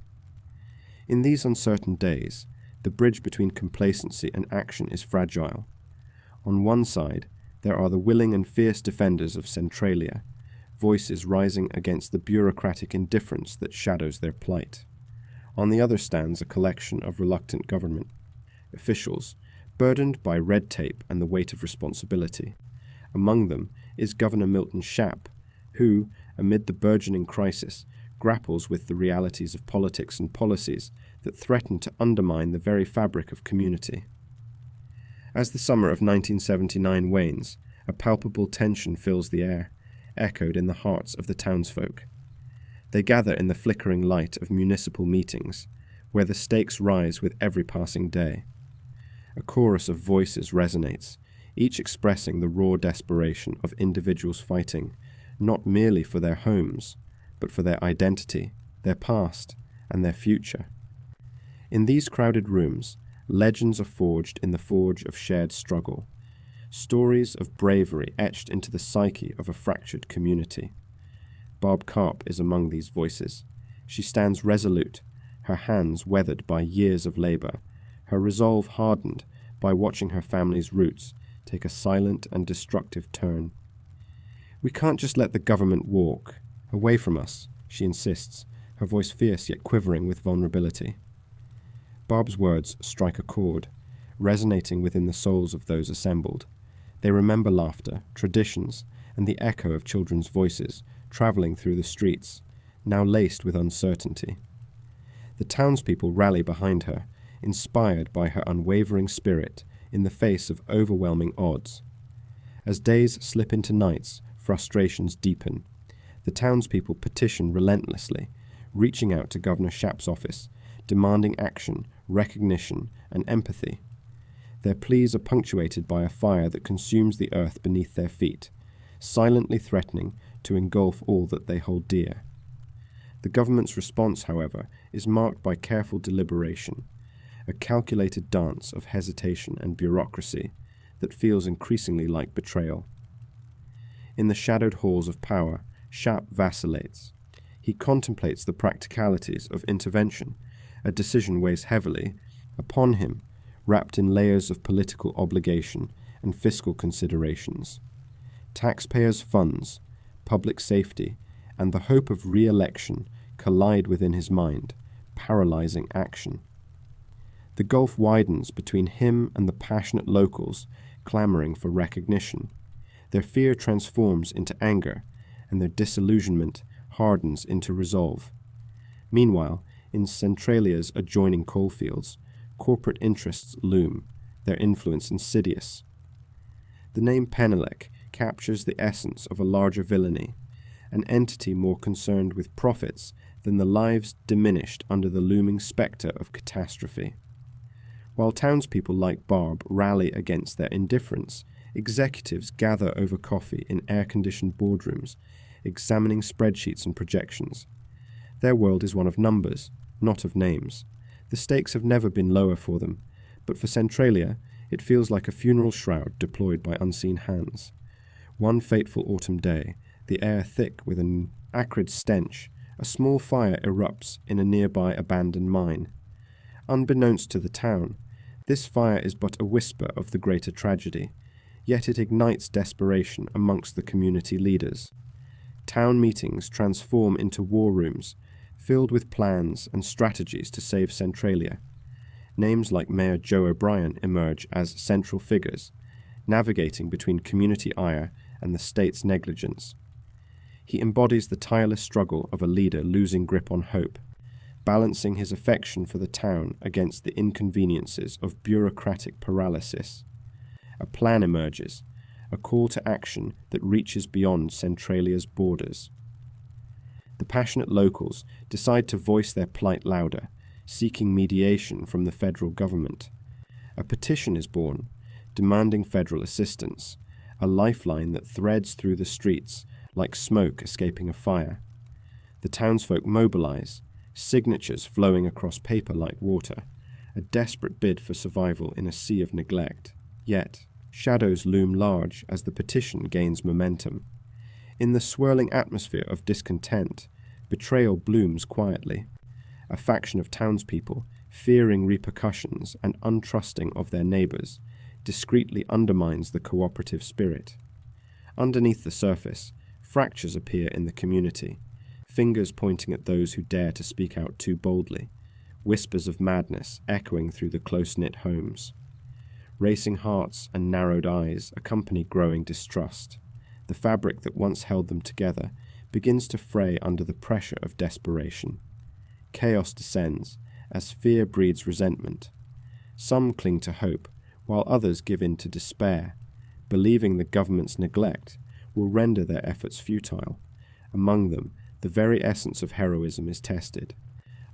In these uncertain days, the bridge between complacency and action is fragile. On one side, there are the willing and fierce defenders of Centralia, voices rising against the bureaucratic indifference that shadows their plight. On the other stands a collection of reluctant government officials, burdened by red tape and the weight of responsibility. Among them is Governor Milton Shapp, who, amid the burgeoning crisis, grapples with the realities of politics and policies that threaten to undermine the very fabric of community. As the summer of 1979 wanes, a palpable tension fills the air, echoed in the hearts of the townsfolk. They gather in the flickering light of municipal meetings, where the stakes rise with every passing day. A chorus of voices resonates, each expressing the raw desperation of individuals fighting, not merely for their homes, but for their identity, their past, and their future. In these crowded rooms, legends are forged in the forge of shared struggle, stories of bravery etched into the psyche of a fractured community. Barb Karp is among these voices. She stands resolute, her hands weathered by years of labor, her resolve hardened by watching her family's roots take a silent and destructive turn. "We can't just let the government walk away from us," she insists, her voice fierce yet quivering with vulnerability. Barb's words strike a chord, resonating within the souls of those assembled. They remember laughter, traditions, and the echo of children's voices traveling through the streets, now laced with uncertainty. The townspeople rally behind her, inspired by her unwavering spirit in the face of overwhelming odds. As days slip into nights, frustrations deepen. The townspeople petition relentlessly, reaching out to Governor Shapp's office, demanding action, recognition, and empathy. Their pleas are punctuated by a fire that consumes the earth beneath their feet, silently threatening to engulf all that they hold dear. The government's response, however, is marked by careful deliberation, a calculated dance of hesitation and bureaucracy that feels increasingly like betrayal. In the shadowed halls of power, Shap vacillates. He contemplates the practicalities of intervention. A decision weighs heavily upon him, wrapped in layers of political obligation and fiscal considerations. Taxpayers' funds, public safety, and the hope of re-election collide within his mind, paralyzing action. The gulf widens between him and the passionate locals clamoring for recognition. Their fear transforms into anger, and their disillusionment hardens into resolve. Meanwhile, in Centralia's adjoining coalfields, corporate interests loom, their influence insidious. The name Penelec captures the essence of a larger villainy, an entity more concerned with profits than the lives diminished under the looming spectre of catastrophe. While townspeople like Barb rally against their indifference, executives gather over coffee in air-conditioned boardrooms, examining spreadsheets and projections. Their world is one of numbers, not of names. The stakes have never been lower for them, but for Centralia, it feels like a funeral shroud deployed by unseen hands. One fateful autumn day, the air thick with an acrid stench, a small fire erupts in a nearby abandoned mine. Unbeknownst to the town, this fire is but a whisper of the greater tragedy, yet it ignites desperation amongst the community leaders. Town meetings transform into war rooms, filled with plans and strategies to save Centralia. Names like Mayor Joe O'Brien emerge as central figures, navigating between community ire and the state's negligence. He embodies the tireless struggle of a leader losing grip on hope, balancing his affection for the town against the inconveniences of bureaucratic paralysis. A plan emerges, a call to action that reaches beyond Centralia's borders. The passionate locals decide to voice their plight louder, seeking mediation from the federal government. A petition is born, demanding federal assistance, a lifeline that threads through the streets like smoke escaping a fire. The townsfolk mobilize, signatures flowing across paper like water, a desperate bid for survival in a sea of neglect. Yet, shadows loom large as the petition gains momentum. In the swirling atmosphere of discontent, betrayal blooms quietly. A faction of townspeople, fearing repercussions and untrusting of their neighbors, discreetly undermines the cooperative spirit. Underneath the surface, fractures appear in the community, fingers pointing at those who dare to speak out too boldly, whispers of madness echoing through the close-knit homes. Racing hearts and narrowed eyes accompany growing distrust. The fabric that once held them together begins to fray under the pressure of desperation. Chaos descends as fear breeds resentment. Some cling to hope, while others give in to despair, believing the government's neglect will render their efforts futile. Among them, the very essence of heroism is tested.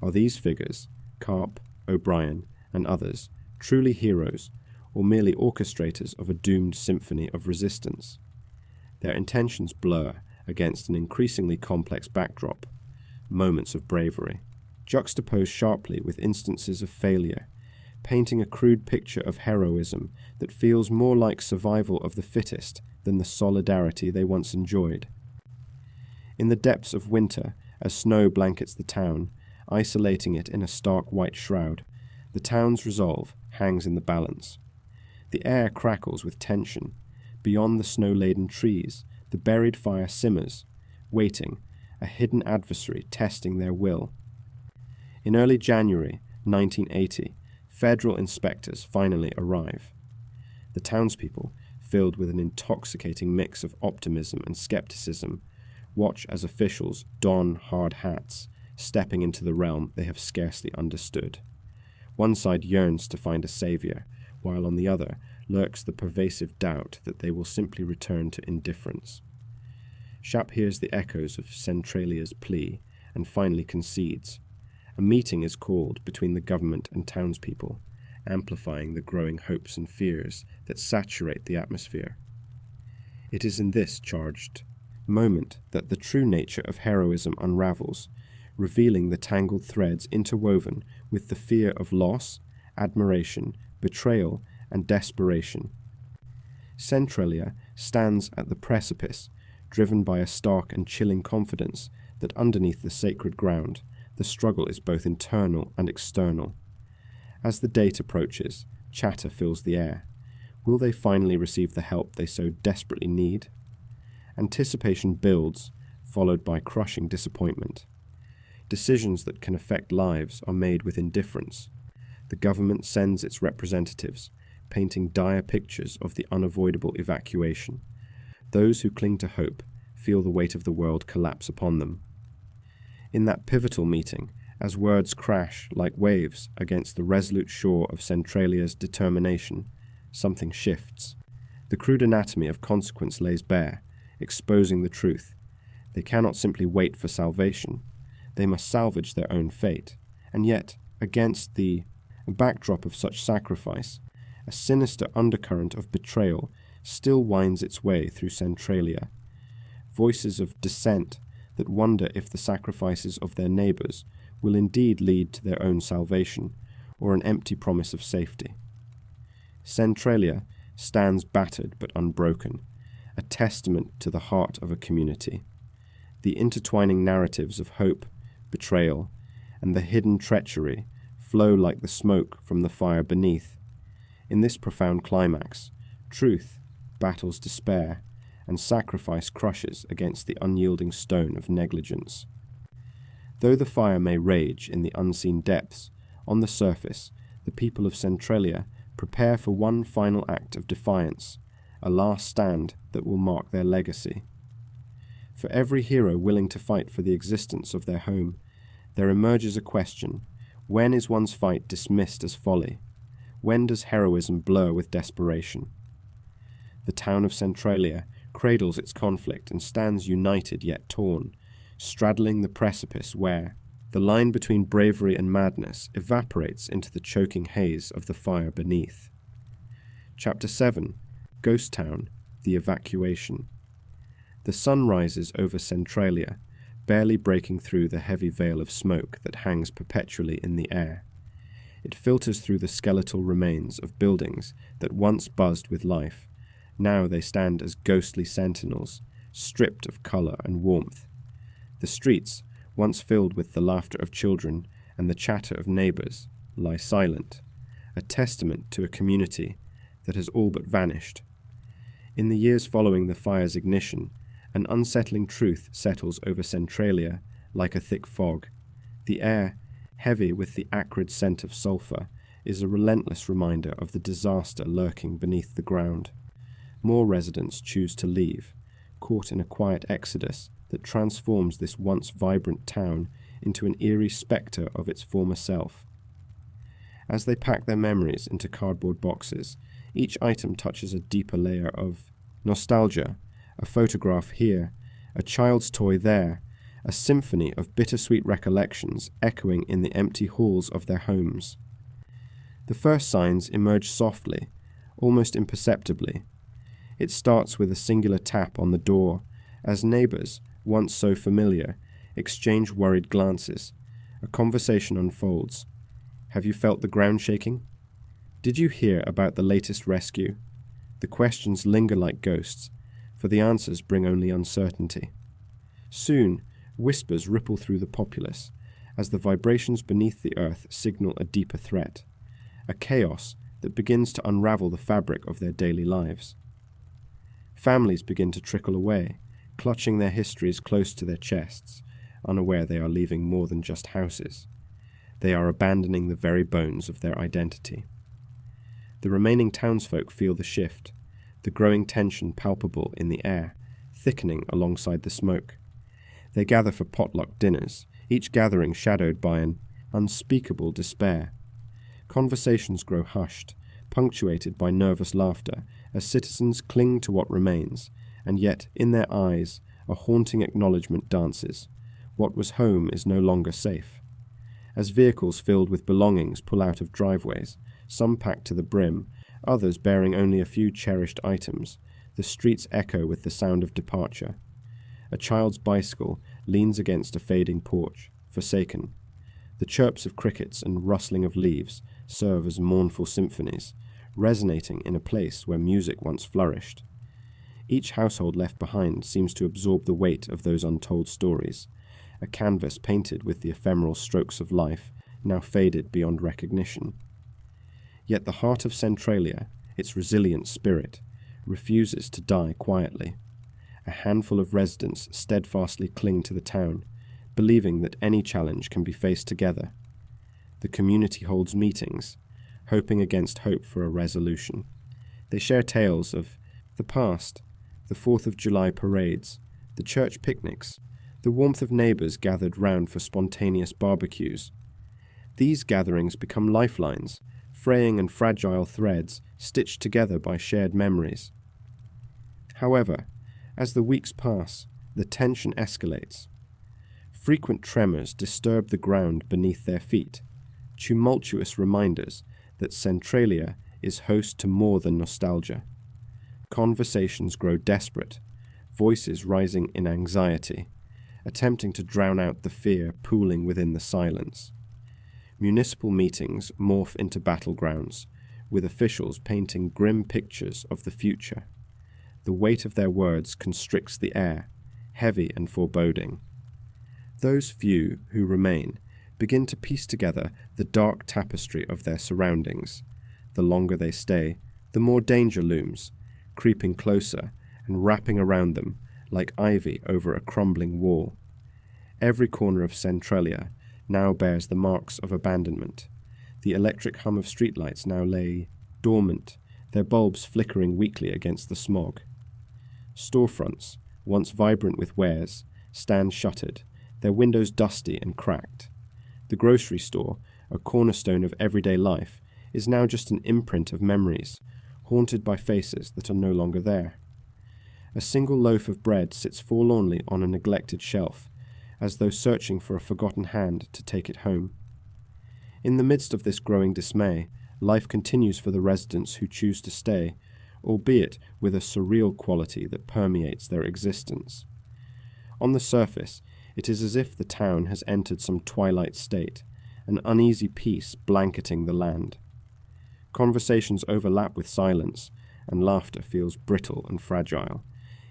Are these figures, Carp, O'Brien, and others, truly heroes, or merely orchestrators of a doomed symphony of resistance? Their intentions blur against an increasingly complex backdrop, moments of bravery, juxtaposed sharply with instances of failure, painting a crude picture of heroism that feels more like survival of the fittest than the solidarity they once enjoyed. In the depths of winter, as snow blankets the town, isolating it in a stark white shroud, the town's resolve hangs in the balance. The air crackles with tension. Beyond the snow-laden trees, the buried fire simmers, waiting, a hidden adversary testing their will. In early January 1980, federal inspectors finally arrive. The townspeople, filled with an intoxicating mix of optimism and skepticism, watch as officials don hard hats, stepping into the realm they have scarcely understood. One side yearns to find a savior, while on the other lurks the pervasive doubt that they will simply return to indifference. Shap hears the echoes of Centralia's plea and finally concedes. A meeting is called between the government and townspeople, amplifying the growing hopes and fears that saturate the atmosphere. It is in this charged moment that the true nature of heroism unravels, revealing the tangled threads interwoven with the fear of loss, admiration, betrayal, and desperation. Centralia stands at the precipice, driven by a stark and chilling confidence that underneath the sacred ground, the struggle is both internal and external. As the date approaches, chatter fills the air. Will they finally receive the help they so desperately need? Anticipation builds, followed by crushing disappointment. Decisions that can affect lives are made with indifference. The government sends its representatives, painting dire pictures of the unavoidable evacuation. Those who cling to hope feel the weight of the world collapse upon them. In that pivotal meeting, as words crash like waves against the resolute shore of Centralia's determination, something shifts. The crude anatomy of consequence lays bare, exposing the truth. They cannot simply wait for salvation. They must salvage their own fate. And yet, against the backdrop of such sacrifice, a sinister undercurrent of betrayal still winds its way through Centralia. Voices of dissent that wonder if the sacrifices of their neighbours will indeed lead to their own salvation, or an empty promise of safety. Centralia stands battered but unbroken, a testament to the heart of a community. The intertwining narratives of hope, betrayal, and the hidden treachery flow like the smoke from the fire beneath. In this profound climax, truth battles despair, and sacrifice crushes against the unyielding stone of negligence. Though the fire may rage in the unseen depths, on the surface, the people of Centralia prepare for one final act of defiance, a last stand that will mark their legacy. For every hero willing to fight for the existence of their home, there emerges a question: when is one's fight dismissed as folly? When does heroism blur with desperation? The town of Centralia cradles its conflict and stands united yet torn, straddling the precipice where the line between bravery and madness evaporates into the choking haze of the fire beneath. Chapter 7. Ghost Town, the Evacuation. The sun rises over Centralia, barely breaking through the heavy veil of smoke that hangs perpetually in the air. It filters through the skeletal remains of buildings that once buzzed with life. Now they stand as ghostly sentinels, stripped of colour and warmth. The streets, once filled with the laughter of children and the chatter of neighbours, lie silent, a testament to a community that has all but vanished. In the years following the fire's ignition, an unsettling truth settles over Centralia like a thick fog. The air, heavy with the acrid scent of sulphur, is a relentless reminder of the disaster lurking beneath the ground. More residents choose to leave, caught in a quiet exodus that transforms this once vibrant town into an eerie spectre of its former self. As they pack their memories into cardboard boxes, each item touches a deeper layer of nostalgia, a photograph here, a child's toy there, a symphony of bittersweet recollections echoing in the empty halls of their homes. The first signs emerge softly, almost imperceptibly. It starts with a singular tap on the door, as neighbours, once so familiar, exchange worried glances. A conversation unfolds. Have you felt the ground shaking? Did you hear about the latest rescue? The questions linger like ghosts, for the answers bring only uncertainty. Soon, whispers ripple through the populace, as the vibrations beneath the earth signal a deeper threat, a chaos that begins to unravel the fabric of their daily lives. Families begin to trickle away, clutching their histories close to their chests, unaware they are leaving more than just houses. They are abandoning the very bones of their identity. The remaining townsfolk feel the shift, the growing tension palpable in the air, thickening alongside the smoke. They gather for potluck dinners, each gathering shadowed by an unspeakable despair. Conversations grow hushed, punctuated by nervous laughter, as citizens cling to what remains, and yet in their eyes a haunting acknowledgement dances. What was home is no longer safe. As vehicles filled with belongings pull out of driveways, some packed to the brim, others bearing only a few cherished items. The streets echo with the sound of departure. A child's bicycle leans against a fading porch, forsaken. The chirps of crickets and rustling of leaves serve as mournful symphonies, resonating in a place where music once flourished. Each household left behind seems to absorb the weight of those untold stories, a canvas painted with the ephemeral strokes of life, now faded beyond recognition. Yet the heart of Centralia, its resilient spirit, refuses to die quietly. A handful of residents steadfastly cling to the town, believing that any challenge can be faced together. The community holds meetings, hoping against hope for a resolution. They share tales of the past, the 4th of July parades, the church picnics, the warmth of neighbours gathered round for spontaneous barbecues. These gatherings become lifelines, fraying and fragile threads stitched together by shared memories. However, as the weeks pass, the tension escalates. Frequent tremors disturb the ground beneath their feet, tumultuous reminders that Centralia is host to more than nostalgia. Conversations grow desperate, voices rising in anxiety, attempting to drown out the fear pooling within the silence. Municipal meetings morph into battlegrounds, with officials painting grim pictures of the future. The weight of their words constricts the air, heavy and foreboding. Those few who remain begin to piece together the dark tapestry of their surroundings. The longer they stay, the more danger looms, creeping closer and wrapping around them like ivy over a crumbling wall. Every corner of Centralia now bears the marks of abandonment. The electric hum of streetlights now lay dormant, their bulbs flickering weakly against the smog. Storefronts, once vibrant with wares, stand shuttered, their windows dusty and cracked. The grocery store, a cornerstone of everyday life, is now just an imprint of memories, haunted by faces that are no longer there. A single loaf of bread sits forlornly on a neglected shelf, as though searching for a forgotten hand to take it home. In the midst of this growing dismay, life continues for the residents who choose to stay, albeit with a surreal quality that permeates their existence. On the surface, it is as if the town has entered some twilight state, an uneasy peace blanketing the land. Conversations overlap with silence, and laughter feels brittle and fragile,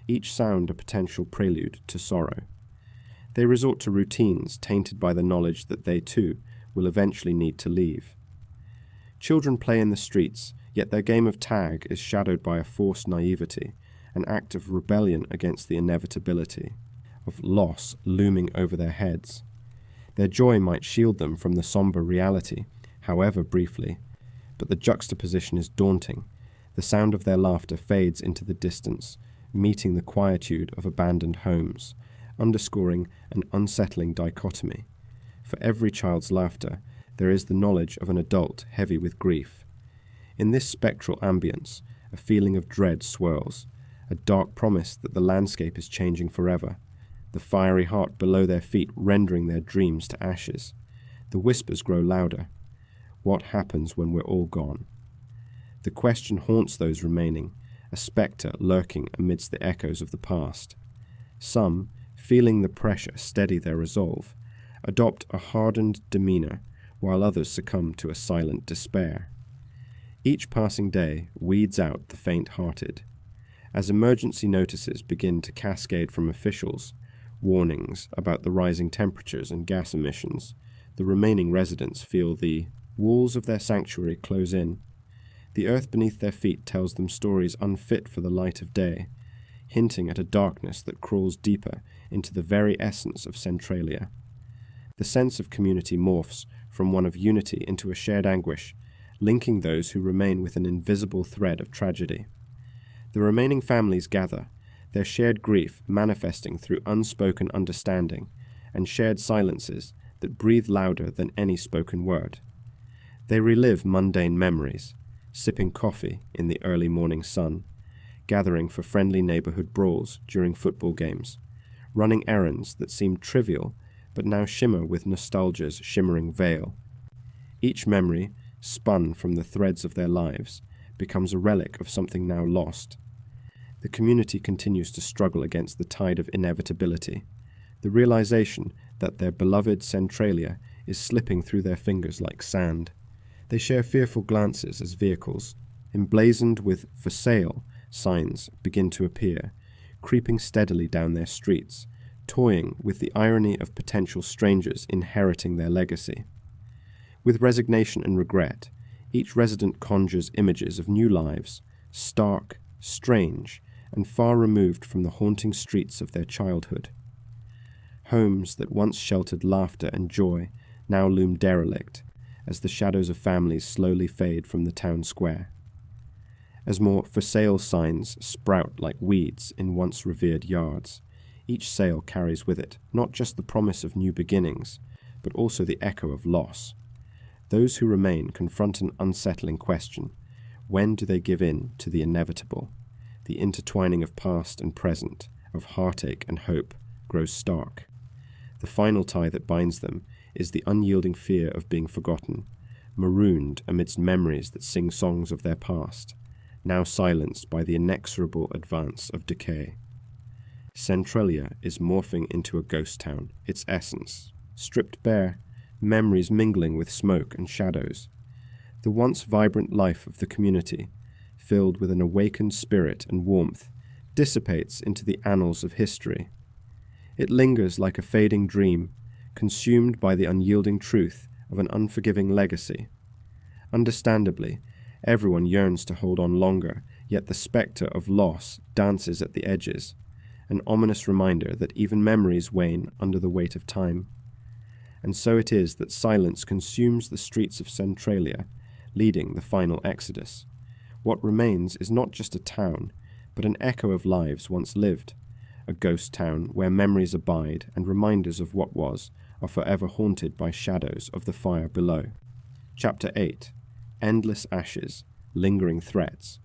each sound a potential prelude to sorrow. They resort to routines tainted by the knowledge that they, too, will eventually need to leave. Children play in the streets, yet their game of tag is shadowed by a forced naivety, an act of rebellion against the inevitability of loss looming over their heads. Their joy might shield them from the somber reality, however briefly, but the juxtaposition is daunting. The sound of their laughter fades into the distance, meeting the quietude of abandoned homes, underscoring an unsettling dichotomy. For every child's laughter, there is the knowledge of an adult heavy with grief. In this spectral ambience, a feeling of dread swirls, a dark promise that the landscape is changing forever, the fiery heart below their feet rendering their dreams to ashes. The whispers grow louder. What happens when we're all gone? The question haunts those remaining, a spectre lurking amidst the echoes of the past. Some, feeling the pressure steady their resolve, adopt a hardened demeanor, while others succumb to a silent despair. Each passing day weeds out the faint-hearted. As emergency notices begin to cascade from officials, warnings about the rising temperatures and gas emissions, the remaining residents feel the walls of their sanctuary close in. The earth beneath their feet tells them stories unfit for the light of day, hinting at a darkness that crawls deeper into the very essence of Centralia. The sense of community morphs from one of unity into a shared anguish, linking those who remain with an invisible thread of tragedy. The remaining families gather, their shared grief manifesting through unspoken understanding and shared silences that breathe louder than any spoken word. They relive mundane memories, sipping coffee in the early morning sun, gathering for friendly neighborhood brawls during football games, running errands that seemed trivial but now shimmer with nostalgia's shimmering veil. Each memory, spun from the threads of their lives, becomes a relic of something now lost. The community continues to struggle against the tide of inevitability, the realization that their beloved Centralia is slipping through their fingers like sand. They share fearful glances as vehicles, emblazoned with "for sale" signs, begin to appear, creeping steadily down their streets, toying with the irony of potential strangers inheriting their legacy. With resignation and regret, each resident conjures images of new lives, stark, strange, and far removed from the haunting streets of their childhood. Homes that once sheltered laughter and joy now loom derelict as the shadows of families slowly fade from the town square. As more "for sale" signs sprout like weeds in once revered yards, each sale carries with it not just the promise of new beginnings, but also the echo of loss. Those who remain confront an unsettling question: when do they give in to the inevitable? The intertwining of past and present, of heartache and hope, grows stark. The final tie that binds them is the unyielding fear of being forgotten, marooned amidst memories that sing songs of their past, now silenced by the inexorable advance of decay. Centralia is morphing into a ghost town, its essence stripped bare, memories mingling with smoke and shadows. The once vibrant life of the community, filled with an awakened spirit and warmth, dissipates into the annals of history. It lingers like a fading dream, consumed by the unyielding truth of an unforgiving legacy. Understandably, everyone yearns to hold on longer, yet the spectre of loss dances at the edges, an ominous reminder that even memories wane under the weight of time. And so it is that silence consumes the streets of Centralia, leading the final exodus. What remains is not just a town, but an echo of lives once lived, a ghost town where memories abide and reminders of what was are forever haunted by shadows of the fire below. Chapter 8. Endless ashes, lingering threats.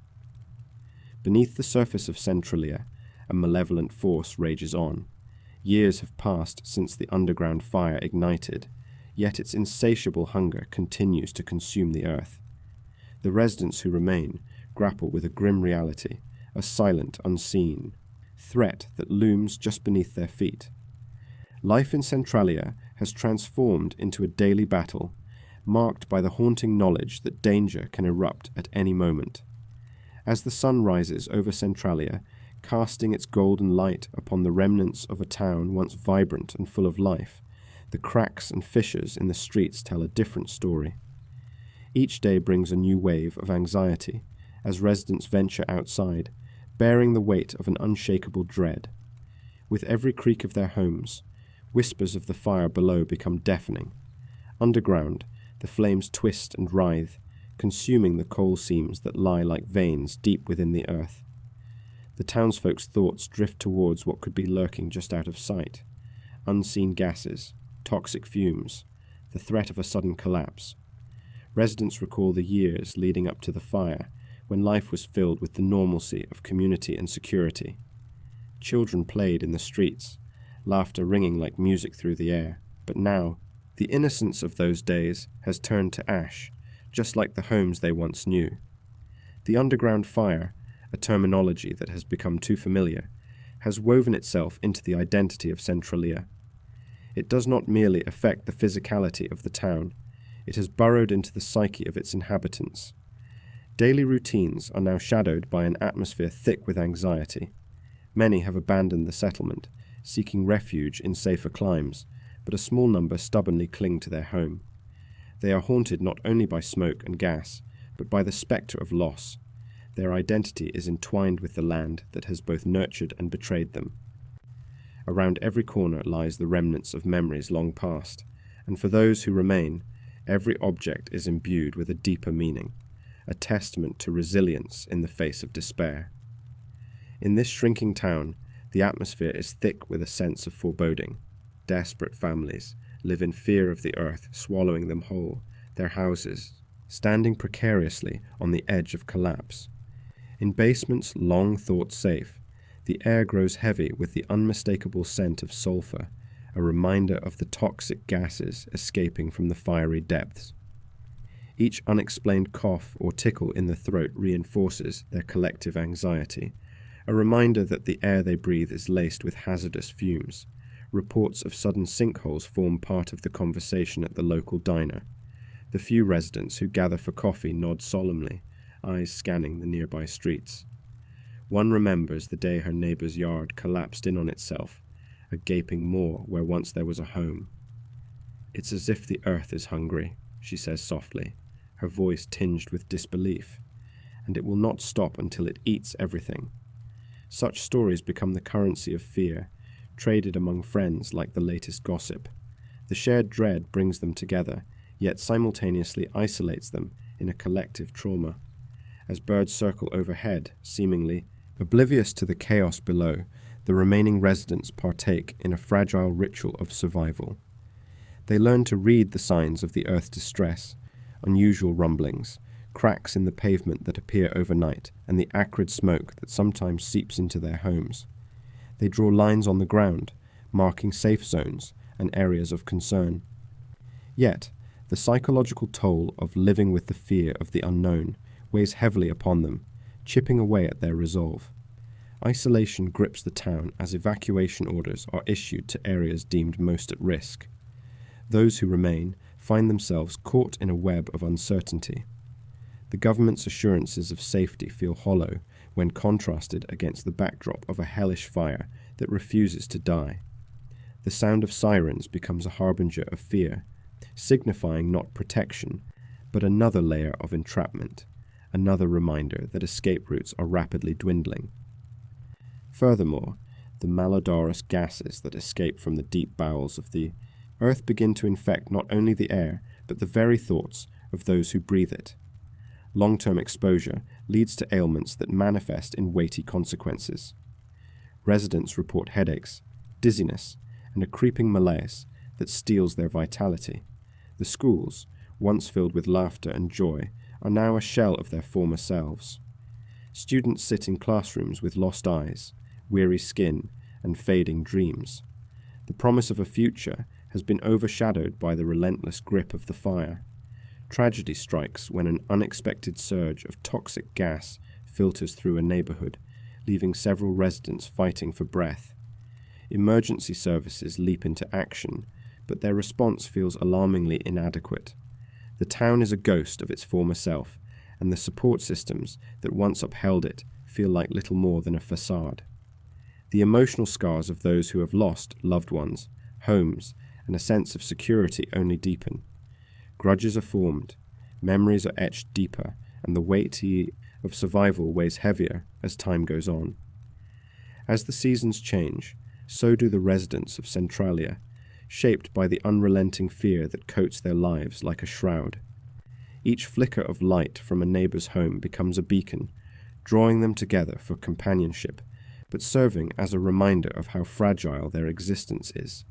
Beneath the surface of Centralia, a malevolent force rages on. Years have passed since the underground fire ignited, yet its insatiable hunger continues to consume the earth. The residents who remain grapple with a grim reality, a silent, unseen threat that looms just beneath their feet. Life in Centralia has transformed into a daily battle, marked by the haunting knowledge that danger can erupt at any moment. As the sun rises over Centralia, casting its golden light upon the remnants of a town once vibrant and full of life, the cracks and fissures in the streets tell a different story. Each day brings a new wave of anxiety as residents venture outside, bearing the weight of an unshakable dread. With every creak of their homes, whispers of the fire below become deafening. Underground, the flames twist and writhe, consuming the coal seams that lie like veins deep within the earth. The townsfolk's thoughts drift towards what could be lurking just out of sight: unseen gases, toxic fumes, the threat of a sudden collapse. Residents recall the years leading up to the fire, when life was filled with the normalcy of community and security. Children played in the streets, laughter ringing like music through the air. But now, the innocence of those days has turned to ash, just like the homes they once knew. The underground fire, a terminology that has become too familiar, has woven itself into the identity of Centralia. It does not merely affect the physicality of the town, it has burrowed into the psyche of its inhabitants. Daily routines are now shadowed by an atmosphere thick with anxiety. Many have abandoned the settlement, seeking refuge in safer climes, but a small number stubbornly cling to their home. They are haunted not only by smoke and gas, but by the spectre of loss. Their identity is entwined with the land that has both nurtured and betrayed them. Around every corner lies the remnants of memories long past, and for those who remain, every object is imbued with a deeper meaning, a testament to resilience in the face of despair. In this shrinking town, the atmosphere is thick with a sense of foreboding. Desperate families live in fear of the earth swallowing them whole, their houses standing precariously on the edge of collapse. In basements long thought safe, the air grows heavy with the unmistakable scent of sulfur, a reminder of the toxic gases escaping from the fiery depths. Each unexplained cough or tickle in the throat reinforces their collective anxiety, a reminder that the air they breathe is laced with hazardous fumes. Reports of sudden sinkholes form part of the conversation at the local diner. The few residents who gather for coffee nod solemnly, eyes scanning the nearby streets. One remembers the day her neighbor's yard collapsed in on itself, a gaping maw where once there was a home. "It's as if the earth is hungry," she says softly, her voice tinged with disbelief, "and it will not stop until it eats everything." Such stories become the currency of fear, traded among friends like the latest gossip. The shared dread brings them together, yet simultaneously isolates them in a collective trauma. As birds circle overhead, seemingly oblivious to the chaos below, the remaining residents partake in a fragile ritual of survival. They learn to read the signs of the earth's distress, unusual rumblings, cracks in the pavement that appear overnight, and the acrid smoke that sometimes seeps into their homes. They draw lines on the ground, marking safe zones and areas of concern. Yet, the psychological toll of living with the fear of the unknown weighs heavily upon them, chipping away at their resolve. Isolation grips the town as evacuation orders are issued to areas deemed most at risk. Those who remain find themselves caught in a web of uncertainty. The government's assurances of safety feel hollow when contrasted against the backdrop of a hellish fire that refuses to die. The sound of sirens becomes a harbinger of fear, signifying not protection, but another layer of entrapment, another reminder that escape routes are rapidly dwindling. Furthermore, the malodorous gases that escape from the deep bowels of the earth begin to infect not only the air, but the very thoughts of those who breathe it. Long-term exposure leads to ailments that manifest in weighty consequences. Residents report headaches, dizziness, and a creeping malaise that steals their vitality. The schools, once filled with laughter and joy, are now a shell of their former selves. Students sit in classrooms with lost eyes, weary skin, and fading dreams. The promise of a future has been overshadowed by the relentless grip of the fire. Tragedy strikes when an unexpected surge of toxic gas filters through a neighborhood, leaving several residents fighting for breath. Emergency services leap into action, but their response feels alarmingly inadequate. The town is a ghost of its former self, and the support systems that once upheld it feel like little more than a facade. The emotional scars of those who have lost loved ones, homes, and a sense of security only deepen. Grudges are formed, memories are etched deeper, and the weight of survival weighs heavier as time goes on. As the seasons change, so do the residents of Centralia, shaped by the unrelenting fear that coats their lives like a shroud. Each flicker of light from a neighbor's home becomes a beacon, drawing them together for companionship, but serving as a reminder of how fragile their existence is.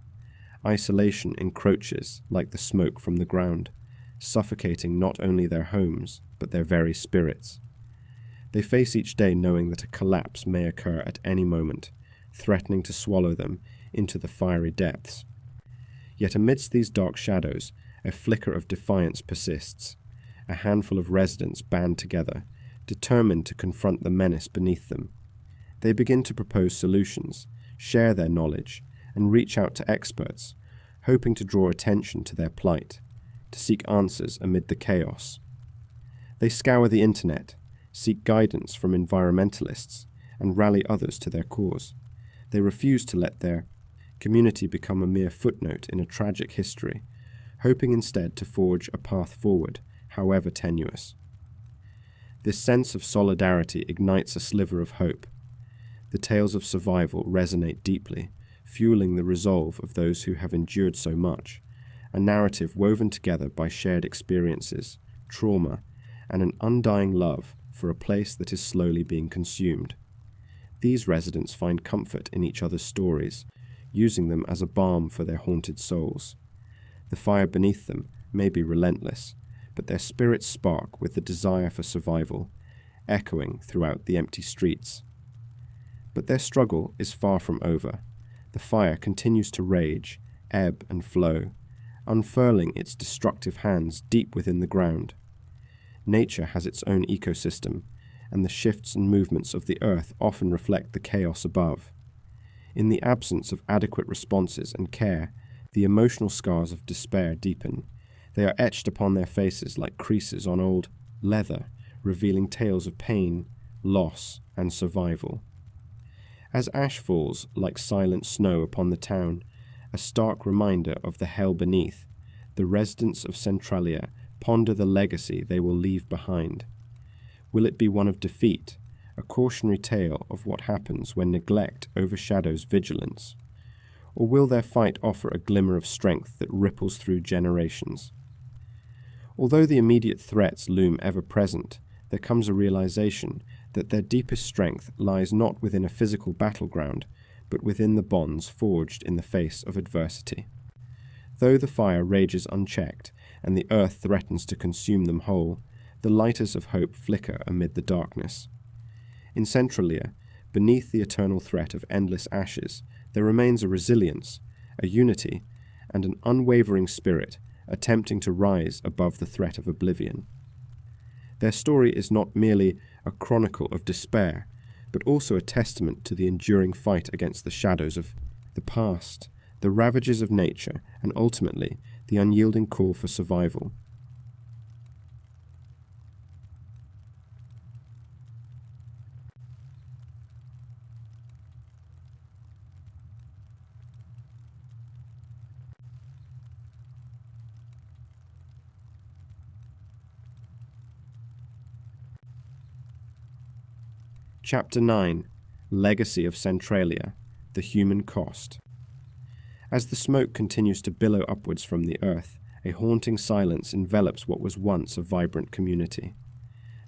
Isolation encroaches like the smoke from the ground, suffocating not only their homes, but their very spirits. They face each day knowing that a collapse may occur at any moment, threatening to swallow them into the fiery depths. Yet amidst these dark shadows, a flicker of defiance persists. A handful of residents band together, determined to confront the menace beneath them. They begin to propose solutions, share their knowledge, and reach out to experts, hoping to draw attention to their plight, to seek answers amid the chaos. They scour the internet, seek guidance from environmentalists, and rally others to their cause. They refuse to let their community become a mere footnote in a tragic history, hoping instead to forge a path forward, however tenuous. This sense of solidarity ignites a sliver of hope. The tales of survival resonate deeply, fueling the resolve of those who have endured so much, a narrative woven together by shared experiences, trauma, and an undying love for a place that is slowly being consumed. These residents find comfort in each other's stories, using them as a balm for their haunted souls. The fire beneath them may be relentless, but their spirits spark with the desire for survival, echoing throughout the empty streets. But their struggle is far from over. The fire continues to rage, ebb and flow, unfurling its destructive hands deep within the ground. Nature has its own ecosystem, and the shifts and movements of the earth often reflect the chaos above. In the absence of adequate responses and care, the emotional scars of despair deepen. They are etched upon their faces like creases on old leather, revealing tales of pain, loss, and survival. As ash falls like silent snow upon the town, a stark reminder of the hell beneath, the residents of Centralia ponder the legacy they will leave behind. Will it be one of defeat, a cautionary tale of what happens when neglect overshadows vigilance? Or will their fight offer a glimmer of strength that ripples through generations? Although the immediate threats loom ever present, there comes a realization that their deepest strength lies not within a physical battleground, but within the bonds forged in the face of adversity. Though the fire rages unchecked, and the earth threatens to consume them whole, the lighters of hope flicker amid the darkness. In Centralia, beneath the eternal threat of endless ashes, there remains a resilience, a unity, and an unwavering spirit attempting to rise above the threat of oblivion. Their story is not merely a chronicle of despair, but also a testament to the enduring fight against the shadows of the past, the ravages of nature, and ultimately the unyielding call for survival. Chapter 9. Legacy of Centralia, the Human Cost. As the smoke continues to billow upwards from the earth, a haunting silence envelops what was once a vibrant community.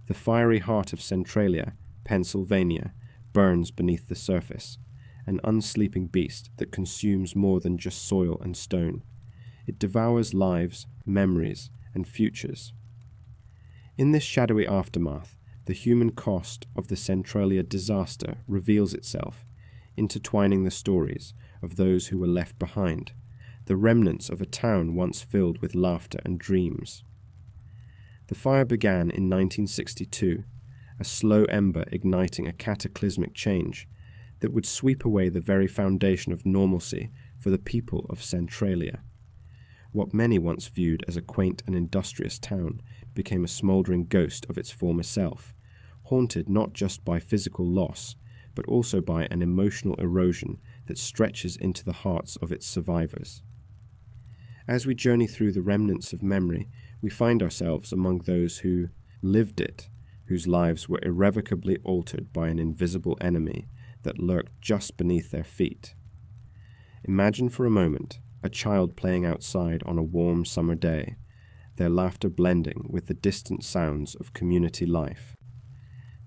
The fiery heart of Centralia, Pennsylvania, burns beneath the surface, an unsleeping beast that consumes more than just soil and stone. It devours lives, memories, and futures. In this shadowy aftermath, the human cost of the Centralia disaster reveals itself, intertwining the stories of those who were left behind, the remnants of a town once filled with laughter and dreams. The fire began in 1962, a slow ember igniting a cataclysmic change that would sweep away the very foundation of normalcy for the people of Centralia. What many once viewed as a quaint and industrious town became a smouldering ghost of its former self, haunted not just by physical loss, but also by an emotional erosion that stretches into the hearts of its survivors. As we journey through the remnants of memory, we find ourselves among those who lived it, whose lives were irrevocably altered by an invisible enemy that lurked just beneath their feet. Imagine for a moment a child playing outside on a warm summer day, their laughter blending with the distant sounds of community life.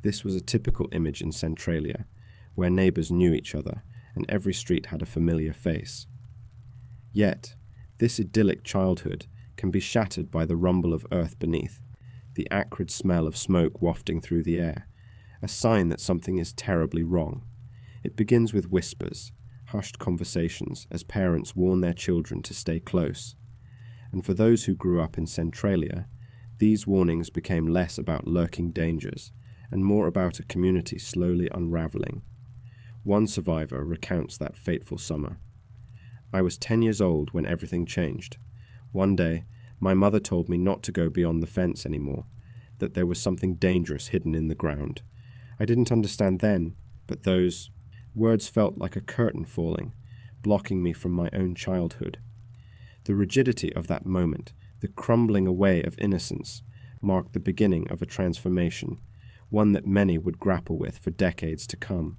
This was a typical image in Centralia, where neighbors knew each other and every street had a familiar face. Yet, this idyllic childhood can be shattered by the rumble of earth beneath, the acrid smell of smoke wafting through the air, a sign that something is terribly wrong. It begins with whispers, hushed conversations as parents warn their children to stay close. And for those who grew up in Centralia, these warnings became less about lurking dangers and more about a community slowly unraveling. One survivor recounts that fateful summer. I was 10 years old when everything changed. One day, my mother told me not to go beyond the fence anymore, that there was something dangerous hidden in the ground. I didn't understand then, but those words felt like a curtain falling, blocking me from my own childhood. The rigidity of that moment, the crumbling away of innocence, marked the beginning of a transformation, one that many would grapple with for decades to come.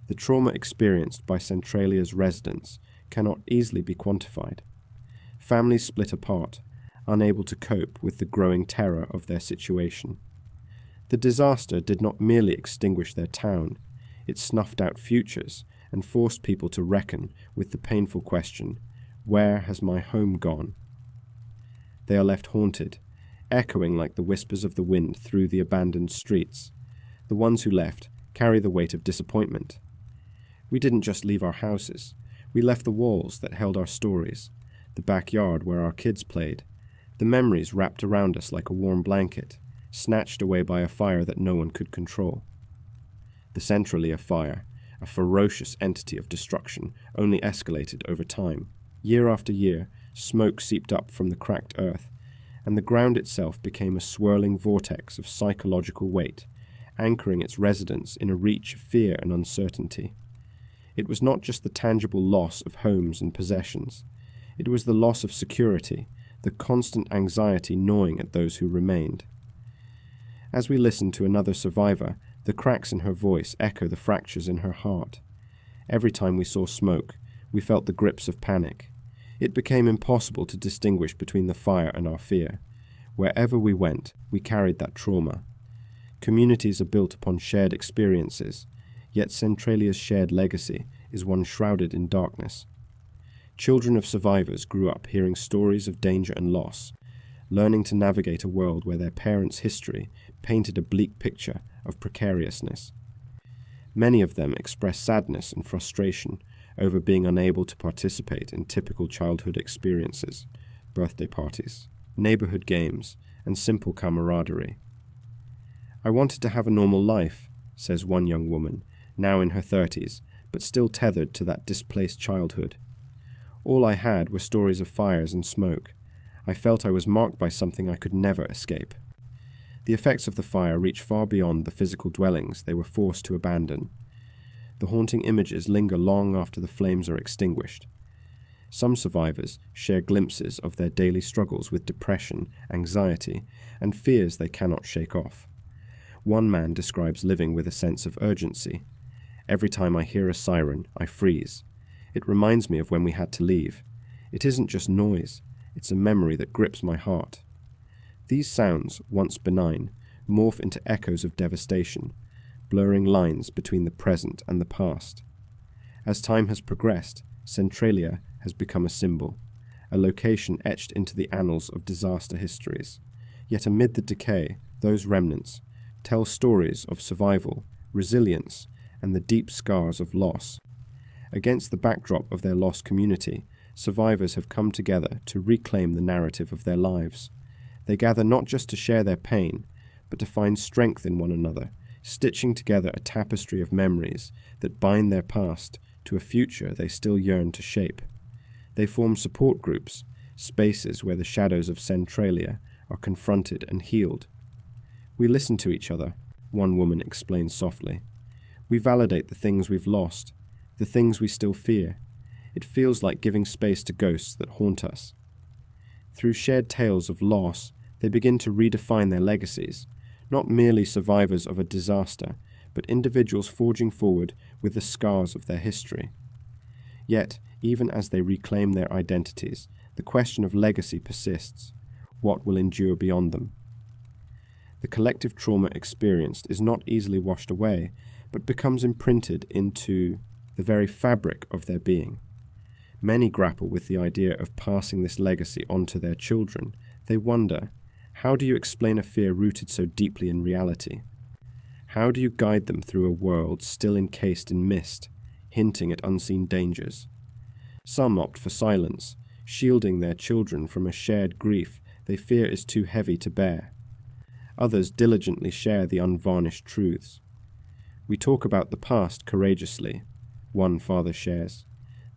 The trauma experienced by Centralia's residents cannot easily be quantified. Families split apart, unable to cope with the growing terror of their situation. The disaster did not merely extinguish their town, it snuffed out futures and forced people to reckon with the painful question, where has my home gone? They are left haunted, echoing like the whispers of the wind through the abandoned streets. The ones who left carry the weight of disappointment. We didn't just leave our houses, we left the walls that held our stories, the backyard where our kids played, the memories wrapped around us like a warm blanket, snatched away by a fire that no one could control. The Centralia fire, a ferocious entity of destruction, only escalated over time. Year after year, smoke seeped up from the cracked earth, and the ground itself became a swirling vortex of psychological weight, anchoring its residents in a reach of fear and uncertainty. It was not just the tangible loss of homes and possessions. It was the loss of security, the constant anxiety gnawing at those who remained. As we listened to another survivor, the cracks in her voice echo the fractures in her heart. Every time we saw smoke, we felt the grips of panic. It became impossible to distinguish between the fire and our fear. Wherever we went, we carried that trauma. Communities are built upon shared experiences, yet Centralia's shared legacy is one shrouded in darkness. Children of survivors grew up hearing stories of danger and loss, learning to navigate a world where their parents' history painted a bleak picture of precariousness. Many of them expressed sadness and frustration over being unable to participate in typical childhood experiences, birthday parties, neighborhood games, and simple camaraderie. "I wanted to have a normal life," says one young woman, now in her 30s, but still tethered to that displaced childhood. "All I had were stories of fires and smoke. I felt I was marked by something I could never escape." The effects of the fire reach far beyond the physical dwellings they were forced to abandon. The haunting images linger long after the flames are extinguished. Some survivors share glimpses of their daily struggles with depression, anxiety, and fears they cannot shake off. One man describes living with a sense of urgency. "Every time I hear a siren, I freeze. It reminds me of when we had to leave. It isn't just noise, it's a memory that grips my heart." These sounds, once benign, morph into echoes of devastation, blurring lines between the present and the past. As time has progressed, Centralia has become a symbol, a location etched into the annals of disaster histories. Yet amid the decay, those remnants tell stories of survival, resilience, and the deep scars of loss. Against the backdrop of their lost community, survivors have come together to reclaim the narrative of their lives. They gather not just to share their pain, but to find strength in one another, stitching together a tapestry of memories that bind their past to a future they still yearn to shape. They form support groups, spaces where the shadows of Centralia are confronted and healed. "We listen to each other," one woman explains softly. "We validate the things we've lost, the things we still fear. It feels like giving space to ghosts that haunt us." Through shared tales of loss, they begin to redefine their legacies, not merely survivors of a disaster, but individuals forging forward with the scars of their history. Yet, even as they reclaim their identities, the question of legacy persists. What will endure beyond them? The collective trauma experienced is not easily washed away, but becomes imprinted into the very fabric of their being. Many grapple with the idea of passing this legacy on to their children. They wonder, how do you explain a fear rooted so deeply in reality? How do you guide them through a world still encased in mist, hinting at unseen dangers? Some opt for silence, shielding their children from a shared grief they fear is too heavy to bear. Others diligently share the unvarnished truths. "We talk about the past courageously," one father shares.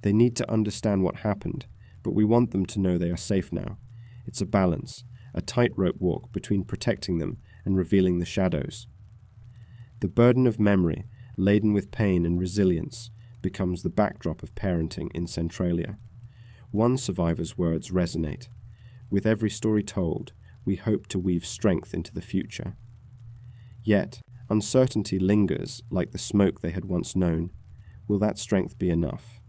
"They need to understand what happened, but we want them to know they are safe now. It's a balance, a tightrope walk between protecting them and revealing the shadows." The burden of memory, laden with pain and resilience, becomes the backdrop of parenting in Centralia. One survivor's words resonate. "With every story told, we hope to weave strength into the future." Yet, uncertainty lingers like the smoke they had once known. Will that strength be enough?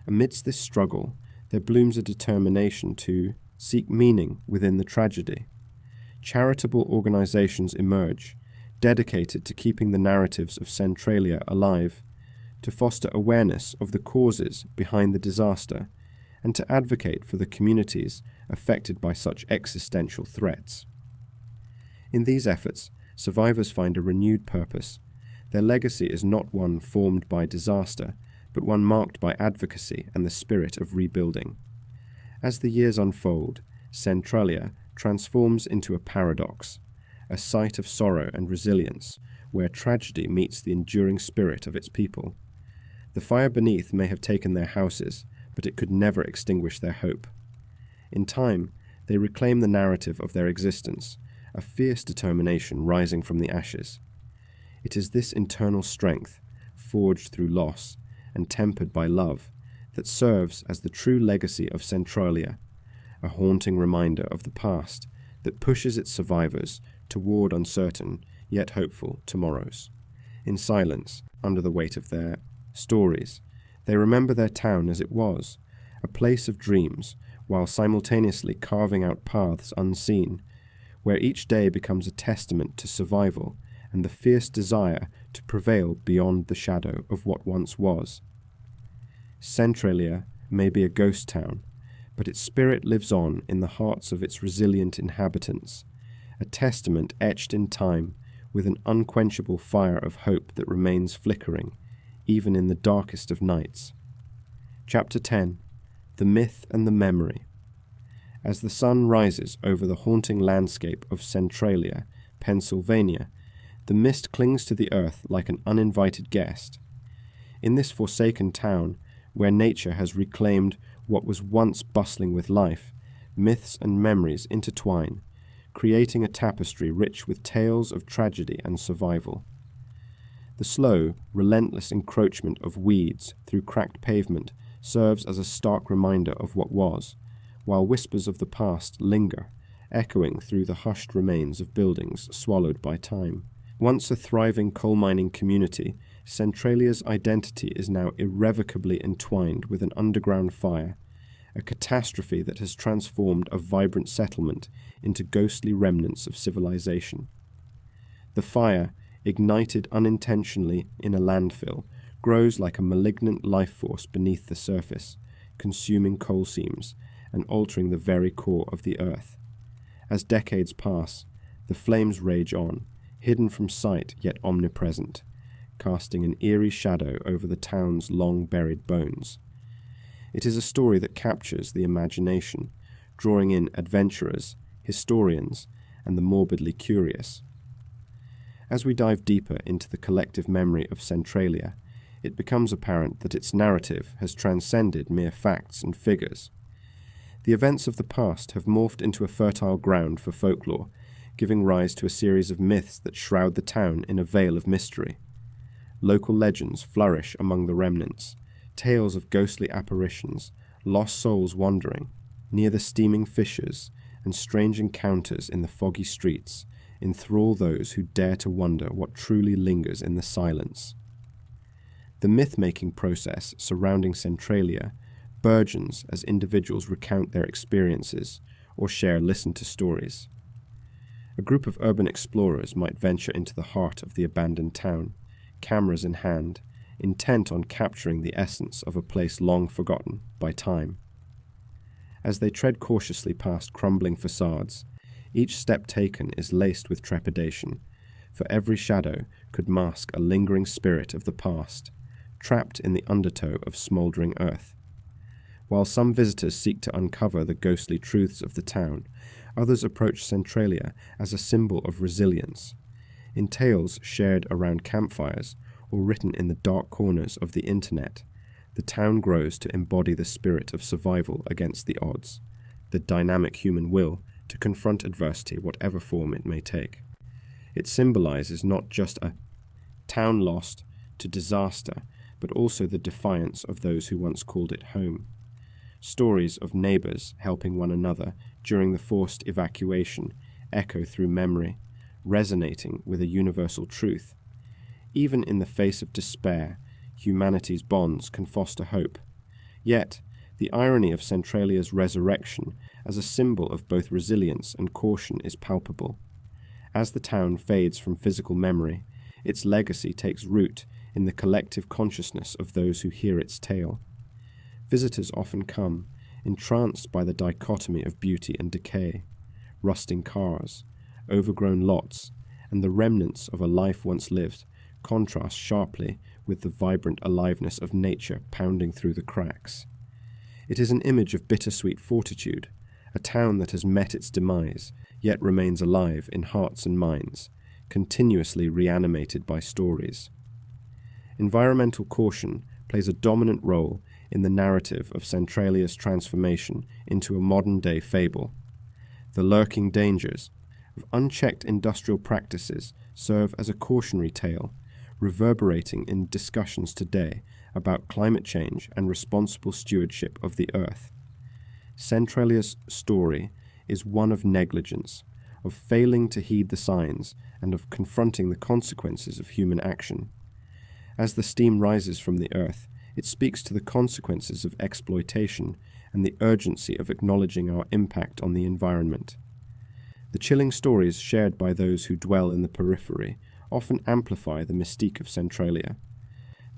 Amidst this struggle, there blooms a determination to seek meaning within the tragedy. Charitable organizations emerge, dedicated to keeping the narratives of Centralia alive, to foster awareness of the causes behind the disaster, and to advocate for the communities affected by such existential threats. In these efforts, survivors find a renewed purpose. Their legacy is not one formed by disaster, but one marked by advocacy and the spirit of rebuilding. As the years unfold, Centralia transforms into a paradox, a site of sorrow and resilience, where tragedy meets the enduring spirit of its people. The fire beneath may have taken their houses, but it could never extinguish their hope. In time, they reclaim the narrative of their existence, a fierce determination rising from the ashes. It is this internal strength, forged through loss and tempered by love, that serves as the true legacy of Centralia, a haunting reminder of the past that pushes its survivors toward uncertain, yet hopeful tomorrows. In silence, under the weight of their stories, they remember their town as it was, a place of dreams, while simultaneously carving out paths unseen, where each day becomes a testament to survival and the fierce desire to prevail beyond the shadow of what once was. Centralia may be a ghost town, but its spirit lives on in the hearts of its resilient inhabitants, a testament etched in time with an unquenchable fire of hope that remains flickering, even in the darkest of nights. Chapter 10. The Myth and the Memory. As the sun rises over the haunting landscape of Centralia, Pennsylvania, the mist clings to the earth like an uninvited guest. In this forsaken town, where nature has reclaimed what was once bustling with life, myths and memories intertwine, creating a tapestry rich with tales of tragedy and survival. The slow, relentless encroachment of weeds through cracked pavement serves as a stark reminder of what was, while whispers of the past linger, echoing through the hushed remains of buildings swallowed by time. Once a thriving coal mining community, Centralia's identity is now irrevocably entwined with an underground fire, a catastrophe that has transformed a vibrant settlement into ghostly remnants of civilization. The fire, ignited unintentionally in a landfill, grows like a malignant life force beneath the surface, consuming coal seams and altering the very core of the earth. As decades pass, the flames rage on, hidden from sight yet omnipresent, casting an eerie shadow over the town's long-buried bones. It is a story that captures the imagination, drawing in adventurers, historians, and the morbidly curious. As we dive deeper into the collective memory of Centralia, it becomes apparent that its narrative has transcended mere facts and figures. The events of the past have morphed into a fertile ground for folklore, giving rise to a series of myths that shroud the town in a veil of mystery. Local legends flourish among the remnants, tales of ghostly apparitions, lost souls wandering near the steaming fissures, and strange encounters in the foggy streets enthrall those who dare to wonder what truly lingers in the silence. The myth-making process surrounding Centralia burgeons as individuals recount their experiences or share listened-to stories. A group of urban explorers might venture into the heart of the abandoned town, cameras in hand, intent on capturing the essence of a place long forgotten by time. As they tread cautiously past crumbling facades, each step taken is laced with trepidation, for every shadow could mask a lingering spirit of the past, trapped in the undertow of smouldering earth. While some visitors seek to uncover the ghostly truths of the town, others approach Centralia as a symbol of resilience. In tales shared around campfires or written in the dark corners of the internet, the town grows to embody the spirit of survival against the odds, the dynamic human will to confront adversity whatever form it may take. It symbolizes not just a town lost to disaster, but also the defiance of those who once called it home. Stories of neighbors helping one another during the forced evacuation echo through memory, resonating with a universal truth. Even in the face of despair, humanity's bonds can foster hope. Yet, the irony of Centralia's resurrection as a symbol of both resilience and caution is palpable. As the town fades from physical memory, its legacy takes root in the collective consciousness of those who hear its tale. Visitors often come, entranced by the dichotomy of beauty and decay, rusting cars, overgrown lots, and the remnants of a life once lived contrast sharply with the vibrant aliveness of nature pounding through the cracks. It is an image of bittersweet fortitude, a town that has met its demise, yet remains alive in hearts and minds, continuously reanimated by stories. Environmental caution plays a dominant role in the narrative of Centralia's transformation into a modern-day fable. The lurking dangers of unchecked industrial practices serve as a cautionary tale, reverberating in discussions today about climate change and responsible stewardship of the earth. Centralia's story is one of negligence, of failing to heed the signs, and of confronting the consequences of human action. As the steam rises from the earth, it speaks to the consequences of exploitation and the urgency of acknowledging our impact on the environment. The chilling stories shared by those who dwell in the periphery often amplify the mystique of Centralia.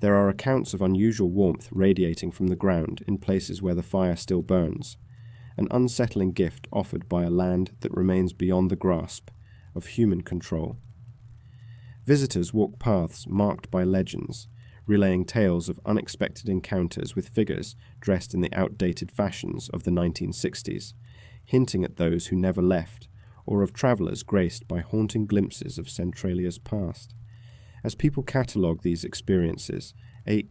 There are accounts of unusual warmth radiating from the ground in places where the fire still burns, an unsettling gift offered by a land that remains beyond the grasp of human control. Visitors walk paths marked by legends, relaying tales of unexpected encounters with figures dressed in the outdated fashions of the 1960s, hinting at those who never left, or of travellers graced by haunting glimpses of Centralia's past. As people catalogue these experiences, a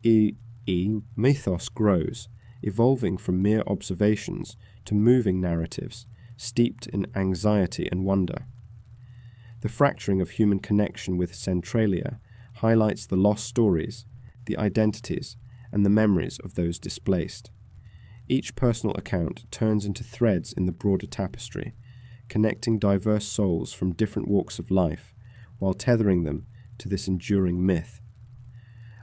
mythos grows, evolving from mere observations to moving narratives, steeped in anxiety and wonder. The fracturing of human connection with Centralia highlights the lost stories, the identities, and the memories of those displaced. Each personal account turns into threads in the broader tapestry, connecting diverse souls from different walks of life, while tethering them to this enduring myth.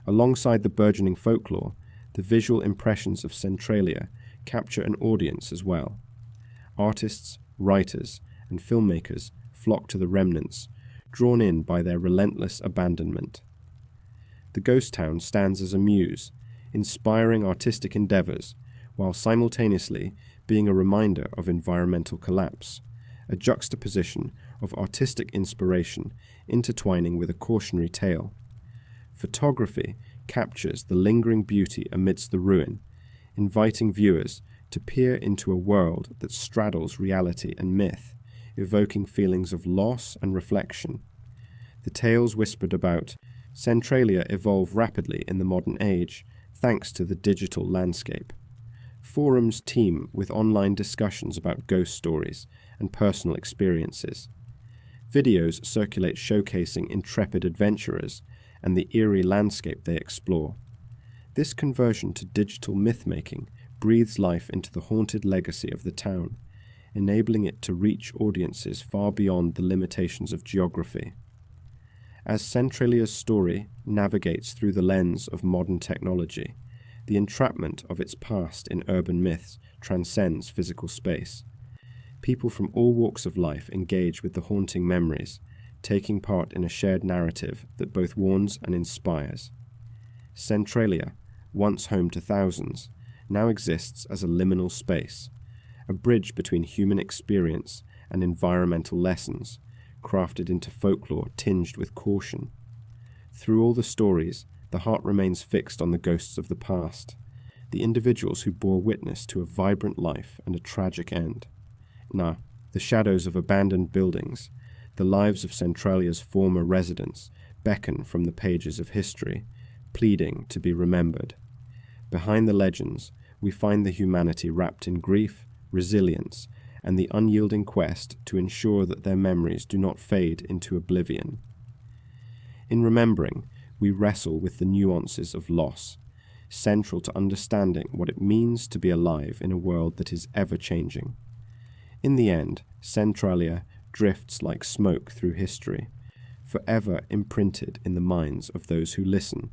Alongside the burgeoning folklore, the visual impressions of Centralia capture an audience as well. Artists, writers, and filmmakers flock to the remnants, drawn in by their relentless abandonment. The ghost town stands as a muse, inspiring artistic endeavors, while simultaneously being a reminder of environmental collapse, a juxtaposition of artistic inspiration intertwining with a cautionary tale. Photography captures the lingering beauty amidst the ruin, inviting viewers to peer into a world that straddles reality and myth, evoking feelings of loss and reflection. The tales whispered about Centralia evolve rapidly in the modern age, thanks to the digital landscape. Forums teem with online discussions about ghost stories and personal experiences. Videos circulate showcasing intrepid adventurers and the eerie landscape they explore. This conversion to digital myth-making breathes life into the haunted legacy of the town, enabling it to reach audiences far beyond the limitations of geography. As Centralia's story navigates through the lens of modern technology, the entrapment of its past in urban myths transcends physical space. People from all walks of life engage with the haunting memories, taking part in a shared narrative that both warns and inspires. Centralia, once home to thousands, now exists as a liminal space, a bridge between human experience and environmental lessons, crafted into folklore tinged with caution. Through all the stories, the heart remains fixed on the ghosts of the past, the individuals who bore witness to a vibrant life and a tragic end. The shadows of abandoned buildings, the lives of Centralia's former residents, beckon from the pages of history, pleading to be remembered. Behind the legends, we find the humanity wrapped in grief, resilience, and the unyielding quest to ensure that their memories do not fade into oblivion. In remembering, we wrestle with the nuances of loss, central to understanding what it means to be alive in a world that is ever-changing. In the end, Centralia drifts like smoke through history, forever imprinted in the minds of those who listen.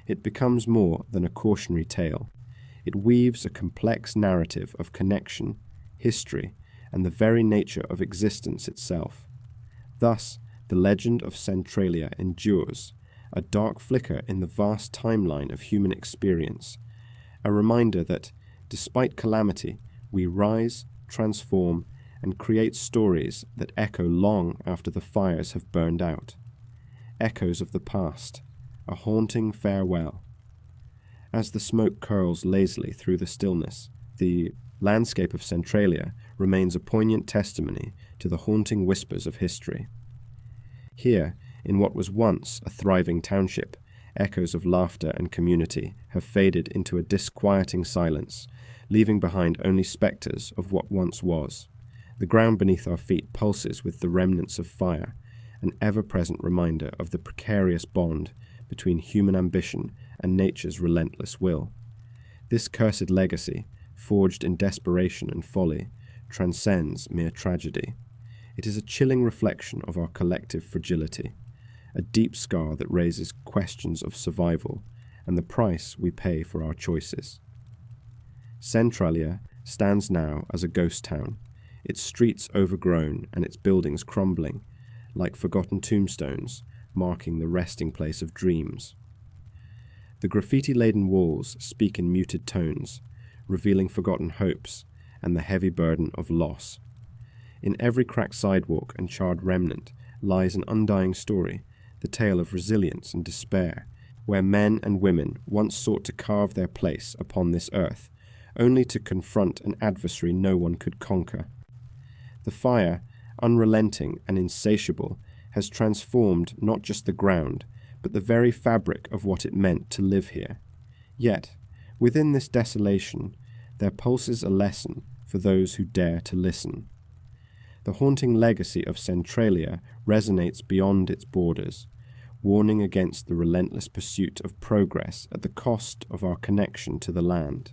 It becomes more than a cautionary tale. It weaves a complex narrative of connection, history, and the very nature of existence itself. Thus, the legend of Centralia endures, a dark flicker in the vast timeline of human experience, a reminder that, despite calamity, we rise, transform, and create stories that echo long after the fires have burned out. Echoes of the past, a haunting farewell. As the smoke curls lazily through the stillness, the landscape of Centralia remains a poignant testimony to the haunting whispers of history. Here, in what was once a thriving township, echoes of laughter and community have faded into a disquieting silence, leaving behind only spectres of what once was. The ground beneath our feet pulses with the remnants of fire, an ever-present reminder of the precarious bond between human ambition and nature's relentless will. This cursed legacy, forged in desperation and folly, transcends mere tragedy. It is a chilling reflection of our collective fragility, a deep scar that raises questions of survival and the price we pay for our choices. Centralia stands now as a ghost town, its streets overgrown and its buildings crumbling, like forgotten tombstones, marking the resting place of dreams. The graffiti-laden walls speak in muted tones, revealing forgotten hopes and the heavy burden of loss. In every cracked sidewalk and charred remnant lies an undying story, the tale of resilience and despair, where men and women once sought to carve their place upon this earth, only to confront an adversary no one could conquer. The fire, unrelenting and insatiable, has transformed not just the ground, but the very fabric of what it meant to live here. Yet, within this desolation, there pulses a lesson for those who dare to listen. The haunting legacy of Centralia resonates beyond its borders, warning against the relentless pursuit of progress at the cost of our connection to the land.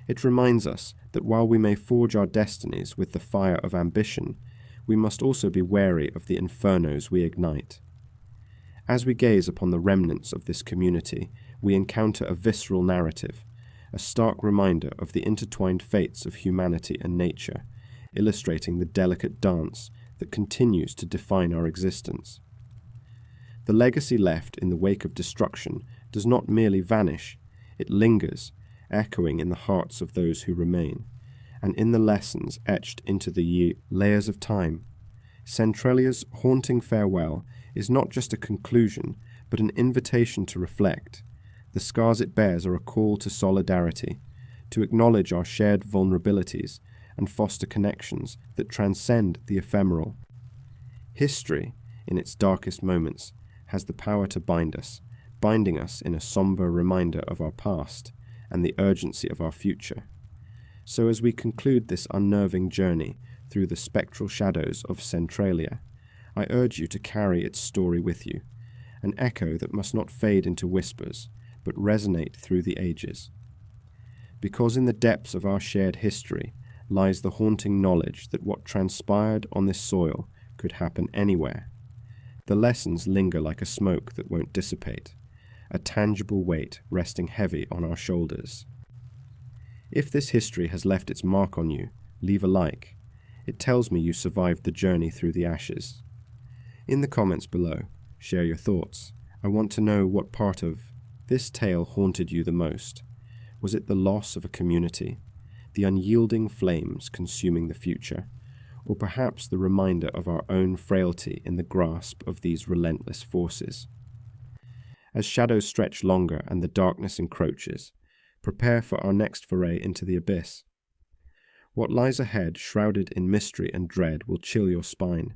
It reminds us that while we may forge our destinies with the fire of ambition, we must also be wary of the infernos we ignite. As we gaze upon the remnants of this community, we encounter a visceral narrative, a stark reminder of the intertwined fates of humanity and nature, illustrating the delicate dance that continues to define our existence. The legacy left in the wake of destruction does not merely vanish, it lingers, echoing in the hearts of those who remain, and in the lessons etched into the layers of time. Centralia's haunting farewell is not just a conclusion, but an invitation to reflect. The scars it bears are a call to solidarity, to acknowledge our shared vulnerabilities and foster connections that transcend the ephemeral. History, in its darkest moments, has the power to bind us, binding us in a somber reminder of our past and the urgency of our future. So as we conclude this unnerving journey through the spectral shadows of Centralia, I urge you to carry its story with you, an echo that must not fade into whispers, but resonate through the ages. Because in the depths of our shared history lies the haunting knowledge that what transpired on this soil could happen anywhere. The lessons linger like a smoke that won't dissipate, a tangible weight resting heavy on our shoulders. If this history has left its mark on you, leave a like. It tells me you survived the journey through the ashes. In the comments below, share your thoughts. I want to know what part of this tale haunted you the most. Was it the loss of a community, the unyielding flames consuming the future, or perhaps the reminder of our own frailty in the grasp of these relentless forces? As shadows stretch longer and the darkness encroaches, prepare for our next foray into the abyss. What lies ahead, shrouded in mystery and dread, will chill your spine,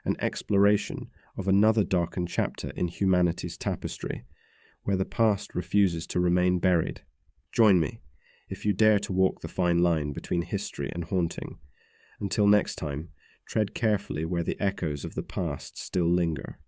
an exploration of another darkened chapter in humanity's tapestry, where the past refuses to remain buried. Join me, if you dare to walk the fine line between history and haunting. Until next time, tread carefully where the echoes of the past still linger.